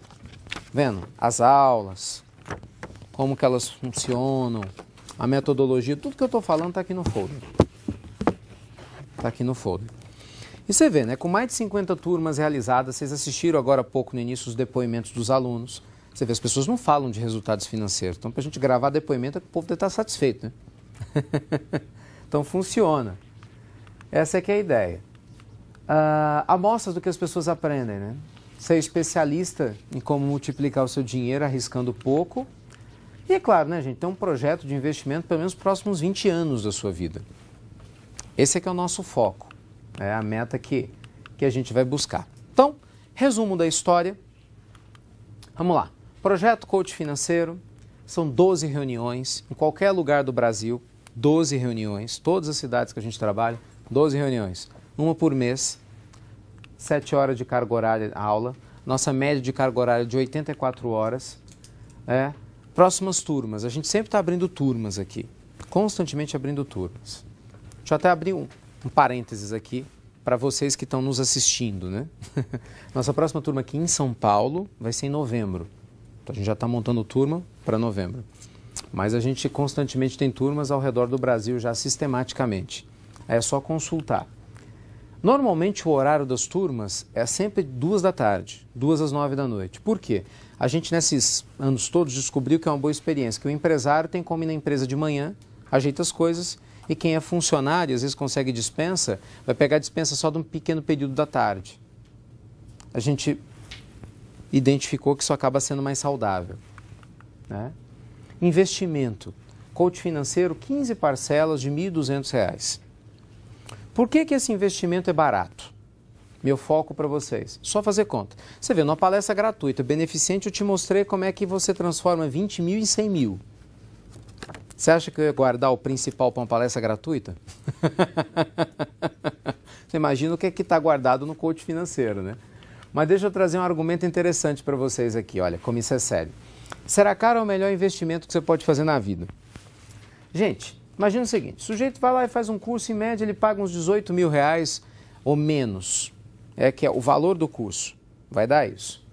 Vendo? As aulas, como que elas funcionam, a metodologia, tudo que eu estou falando está aqui no folder. Está aqui no folder. E você vê, né? Com mais de 50 turmas realizadas, vocês assistiram agora há pouco no início os depoimentos dos alunos. Você vê, as pessoas não falam de resultados financeiros. Então, para a gente gravar depoimento, o povo deve estar satisfeito, né? Então, funciona. Essa é que é a ideia. Amostras do que as pessoas aprendem, né? Ser especialista em como multiplicar o seu dinheiro arriscando pouco. E é claro, né, gente, tem um projeto de investimento pelo menos nos próximos 20 anos da sua vida. Esse é que é o nosso foco. É a meta que a gente vai buscar. Então, resumo da história. Vamos lá. Projeto Coach Financeiro. São 12 reuniões em qualquer lugar do Brasil. 12 reuniões. Todas as cidades que a gente trabalha, 12 reuniões. Uma por mês. 7 horas de carga horária aula. Nossa média de carga horária é de 84 horas. Próximas turmas. A gente sempre está abrindo turmas aqui. Constantemente abrindo turmas. Deixa eu até abrir um parênteses aqui para vocês que estão nos assistindo, né? Nossa próxima turma aqui em São Paulo vai ser em novembro. Então a gente já está montando turma para novembro. Mas a gente constantemente tem turmas ao redor do Brasil já sistematicamente. É só consultar. Normalmente o horário das turmas é sempre 2 da tarde, 2 às 9 da noite. Por quê? A gente, nesses anos todos, descobriu que é uma boa experiência, que o empresário tem como ir na empresa de manhã, ajeita as coisas, e quem é funcionário, às vezes consegue dispensa, vai pegar a dispensa só de um pequeno período da tarde. A gente identificou que isso acaba sendo mais saudável, né? Investimento. Coach financeiro, 15 parcelas de R$ 1.200. Por que esse investimento é barato? Meu foco para vocês. Só fazer conta. Você vê, numa palestra gratuita, beneficente, eu te mostrei como é que você transforma 20 mil em 100 mil. Você acha que eu ia guardar o principal para uma palestra gratuita? Você imagina o que é que está guardado no coach financeiro, né? Mas deixa eu trazer um argumento interessante para vocês aqui. Olha, como isso é sério. Será caro é o melhor investimento que você pode fazer na vida? Gente, imagina o seguinte. O sujeito vai lá e faz um curso, em média ele paga uns 18 mil reais ou menos. É que é o valor do curso. Vai dar isso.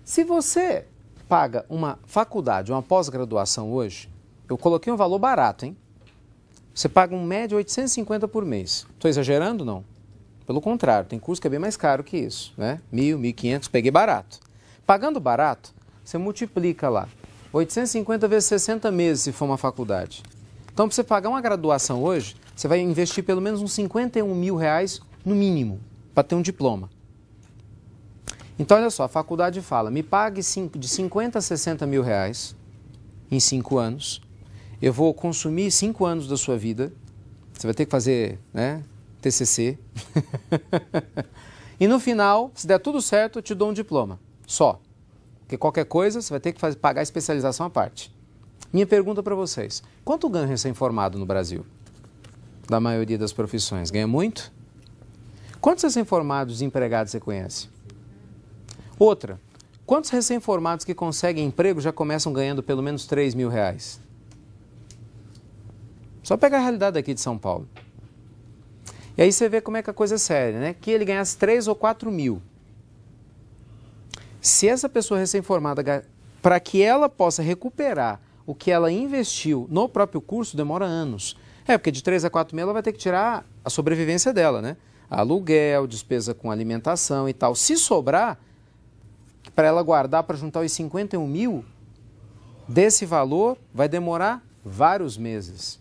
Se você paga uma faculdade, uma pós-graduação hoje, eu coloquei um valor barato, hein? Você paga um médio 850 por mês. Estou exagerando, não? Pelo contrário, tem curso que é bem mais caro que isso, né? 1.000, 1.500, peguei barato. Pagando barato, você multiplica lá. 850 vezes 60 meses, se for uma faculdade. Então, para você pagar uma graduação hoje, você vai investir pelo menos uns 51 mil reais no mínimo, para ter um diploma. Então, olha só, a faculdade fala, me pague de 50 a 60 mil reais em 5 anos. Eu vou consumir 5 anos da sua vida. Você vai ter que fazer, né, TCC. E no final, se der tudo certo, eu te dou um diploma. Só. Porque qualquer coisa, você vai ter que pagar a especialização à parte. Minha pergunta para vocês. Quanto ganha recém-formado no Brasil? Da maioria das profissões. Ganha muito? Quantos recém-formados desempregados você conhece? Outra. Quantos recém-formados que conseguem emprego já começam ganhando pelo menos 3 mil reais? Só pegar a realidade aqui de São Paulo. E aí você vê como é que a coisa é séria, né? Que ele ganhasse 3 ou 4 mil. Se essa pessoa recém-formada, para que ela possa recuperar o que ela investiu no próprio curso, demora anos. Porque de 3 a 4 mil ela vai ter que tirar a sobrevivência dela, né? Aluguel, despesa com alimentação e tal. Se sobrar, para ela guardar para juntar os 51 mil, desse valor vai demorar vários meses.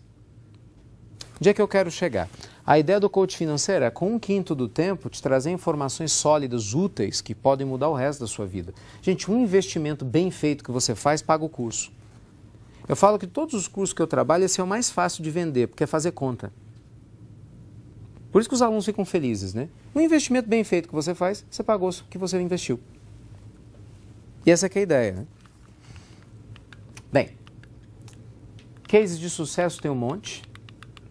Onde é que eu quero chegar? A ideia do coach financeiro é, com 1/5 do tempo, te trazer informações sólidas, úteis, que podem mudar o resto da sua vida. Gente, um investimento bem feito que você faz, paga o curso. Eu falo que todos os cursos que eu trabalho, esse é o mais fácil de vender, porque é fazer conta. Por isso que os alunos ficam felizes, né? Um investimento bem feito que você faz, você pagou o que você investiu. E essa que é a ideia, né? Bem, cases de sucesso tem um monte.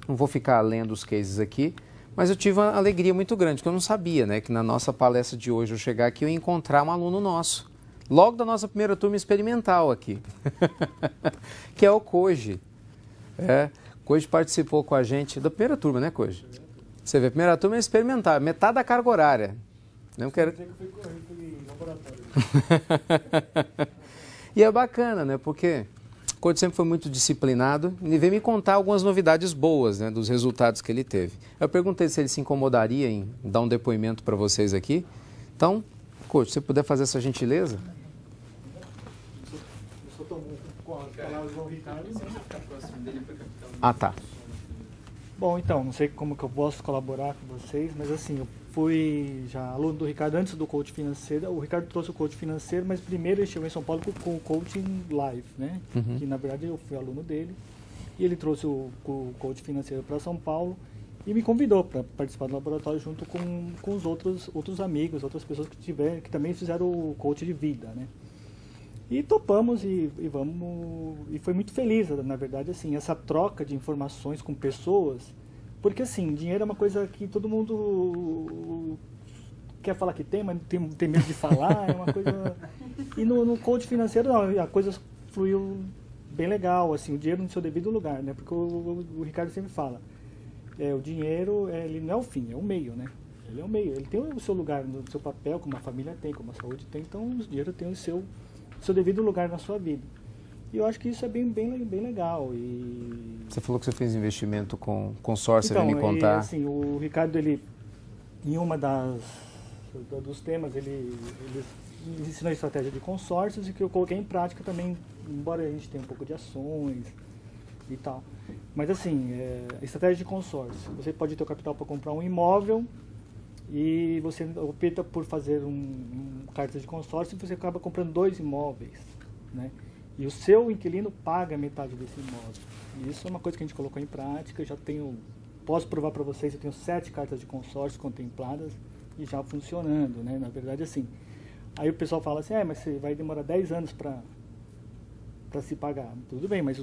Não vou ficar lendo os cases aqui, mas eu tive uma alegria muito grande, porque eu não sabia, né, que na nossa palestra de hoje, eu chegar aqui, eu ia encontrar um aluno nosso, logo da nossa primeira turma experimental aqui, que é o Koji. Koji participou com a gente da primeira turma, né, Koji? Você vê, a primeira turma é experimental, metade da carga horária. Não quero... E é bacana, né, porque... O Koji sempre foi muito disciplinado e veio me contar algumas novidades boas, né, dos resultados que ele teve. Eu perguntei se ele se incomodaria em dar um depoimento para vocês aqui. Então, Koji, se você puder fazer essa gentileza. Eu só estou com as palavras do Ricardo. Ah, tá. Bom, então, não sei como que eu posso colaborar com vocês, mas assim, eu fui já aluno do Ricardo antes do coach financeiro. O Ricardo trouxe o coach financeiro, mas primeiro ele chegou em São Paulo com o coaching live, né? Uhum. Que na verdade eu fui aluno dele. E ele trouxe o coach financeiro para São Paulo e me convidou para participar do laboratório junto com os outros amigos, outras pessoas que também fizeram o coach de vida, né? E topamos e foi muito feliz, na verdade, assim, essa troca de informações com pessoas, porque assim, dinheiro é uma coisa que todo mundo quer falar que tem, mas tem medo de falar, é uma coisa... E no coach financeiro, não, a coisa fluiu bem legal, assim, o dinheiro no seu devido lugar, né? Porque o Ricardo sempre fala, o dinheiro, ele não é o fim, é o meio, né? Ele é o meio, ele tem o seu lugar no seu papel, como a família tem, como a saúde tem, então o dinheiro tem o seu devido lugar na sua vida. E eu acho que isso é bem legal. E... Você falou que você fez investimento com consórcio, então, você vai me contar. Assim, o Ricardo, ele, em uma dos temas, ele ensinou a estratégia de consórcios e que eu coloquei em prática também, embora a gente tenha um pouco de ações e tal. Mas assim, estratégia de consórcio. Você pode ter o capital para comprar um imóvel e você opta por fazer carta de consórcio e você acaba comprando 2 imóveis, né? E o seu inquilino paga metade desse imóvel. E isso é uma coisa que a gente colocou em prática. Posso provar para vocês, eu tenho 7 cartas de consórcio contempladas e já funcionando, né? Na verdade, assim. Aí o pessoal fala assim, mas você vai demorar 10 anos para se pagar. Tudo bem, mas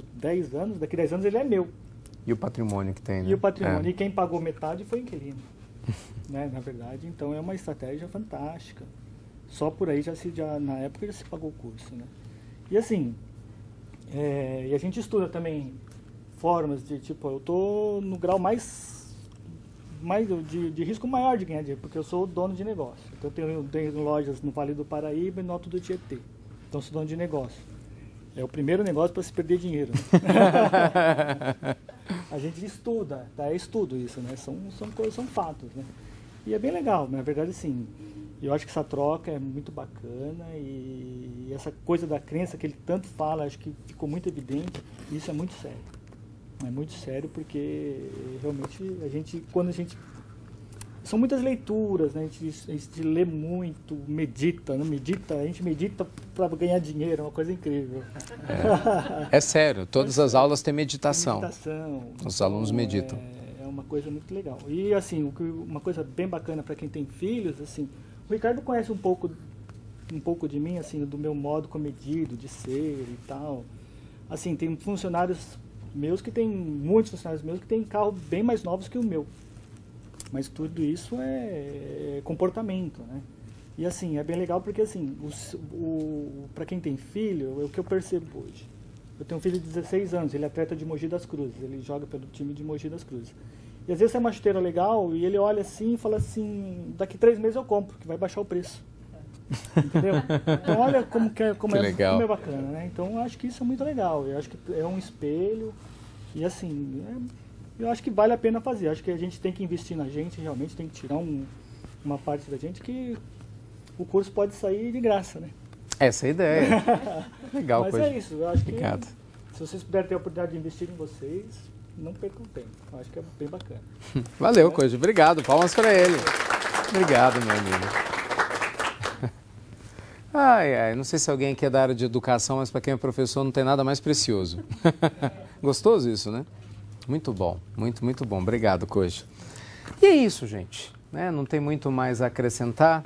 daqui 10 anos ele é meu. E o patrimônio que tem, né? E o patrimônio. E quem pagou metade foi o inquilino. Né? Na verdade, então é uma estratégia fantástica. Só por aí na época já se pagou o curso, né? E assim, e a gente estuda também formas de, tipo, eu tô no grau mais de risco maior de ganhar dinheiro, porque eu sou dono de negócio. Então eu tenho lojas no Vale do Paraíba e no Alto do Tietê. Então eu sou dono de negócio. É o primeiro negócio para se perder dinheiro. Né? A gente estuda, tá? É estudo isso, né? São fatos, né? E é bem legal, na verdade, assim. Eu acho que essa troca é muito bacana e essa coisa da crença que ele tanto fala, acho que ficou muito evidente. E isso é muito sério. É muito sério porque realmente são muitas leituras, né? A gente lê muito, medita, não medita, a gente medita para ganhar dinheiro, é uma coisa incrível. É sério, todas as aulas têm meditação. Os alunos meditam. É uma coisa muito legal. E assim, uma coisa bem bacana para quem tem filhos, assim, o Ricardo conhece um pouco de mim, assim, do meu modo comedido de ser e tal. Assim, tem muitos funcionários meus que têm carro bem mais novos que o meu. Mas tudo isso é comportamento, né? E assim, é bem legal porque assim, para quem tem filho, é o que eu percebo hoje. Eu tenho um filho de 16 anos, ele é atleta de Mogi das Cruzes, ele joga pelo time de Mogi das Cruzes. E às vezes é uma chuteira legal e ele olha assim e fala assim, daqui 3 meses eu compro, que vai baixar o preço. Entendeu? Então olha como é bacana, né? Então eu acho que isso é muito legal, eu acho que é um espelho e assim, eu acho que vale a pena fazer. Acho que a gente tem que investir na gente, realmente tem que tirar uma parte da gente que o curso pode sair de graça, né? Essa é a ideia. Legal. Mas é isso, eu acho que Obrigado. Se vocês puderem ter a oportunidade de investir em vocês, não percam tempo. Eu acho que é bem bacana. Valeu, Coach. Obrigado. Palmas para ele. Obrigado, meu amigo. Não sei se alguém aqui é da área de educação, mas para quem é professor não tem nada mais precioso. Gostoso isso, né? Muito bom, muito bom. Obrigado, Coach. E é isso, gente. Né? Não tem muito mais a acrescentar.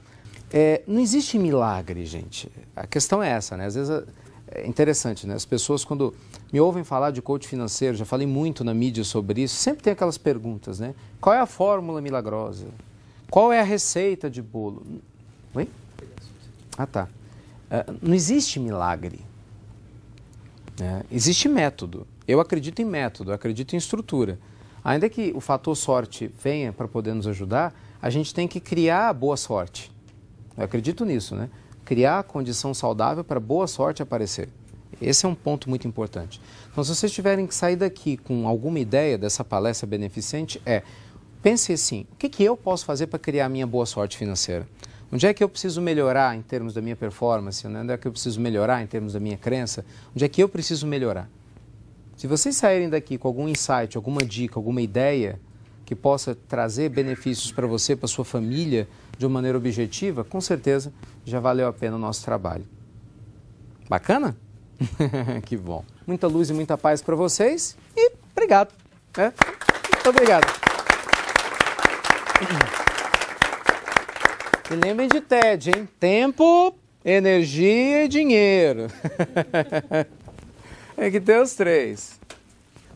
Não existe milagre, gente. A questão é essa, né? Às vezes é interessante, né? As pessoas, quando me ouvem falar de coach financeiro, já falei muito na mídia sobre isso, sempre tem aquelas perguntas, né? Qual é a fórmula milagrosa? Qual é a receita de bolo? Oi? Ah, tá. Não existe milagre. Né? Existe método. Eu acredito em método, eu acredito em estrutura. Ainda que o fator sorte venha para poder nos ajudar, a gente tem que criar a boa sorte. Eu acredito nisso, né? Criar a condição saudável para boa sorte aparecer. Esse é um ponto muito importante. Então, se vocês tiverem que sair daqui com alguma ideia dessa palestra beneficente, pense assim, o que eu posso fazer para criar a minha boa sorte financeira? Onde é que eu preciso melhorar em termos da minha performance? Onde é que eu preciso melhorar em termos da minha crença? Onde é que eu preciso melhorar? Se vocês saírem daqui com algum insight, alguma dica, alguma ideia que possa trazer benefícios para você, para sua família, de uma maneira objetiva, com certeza já valeu a pena o nosso trabalho. Bacana? Que bom. Muita luz e muita paz para vocês e obrigado. Muito obrigado. E lembrem de TED, hein? Tempo, energia e dinheiro. É que tem os 3.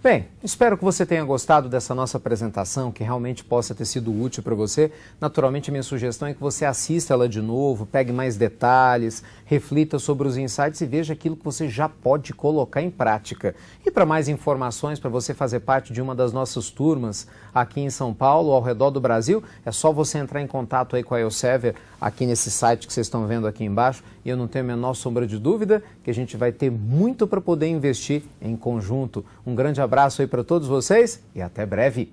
Bem, espero que você tenha gostado dessa nossa apresentação, que realmente possa ter sido útil para você. Naturalmente, a minha sugestão é que você assista ela de novo, pegue mais detalhes, reflita sobre os insights e veja aquilo que você já pode colocar em prática. E para mais informações, para você fazer parte de uma das nossas turmas aqui em São Paulo, ao redor do Brasil, é só você entrar em contato aí com a Elsevier, aqui nesse site que vocês estão vendo aqui embaixo, e eu não tenho a menor sombra de dúvida que a gente vai ter muito para poder investir em conjunto. Um grande abraço aí para todos vocês e até breve!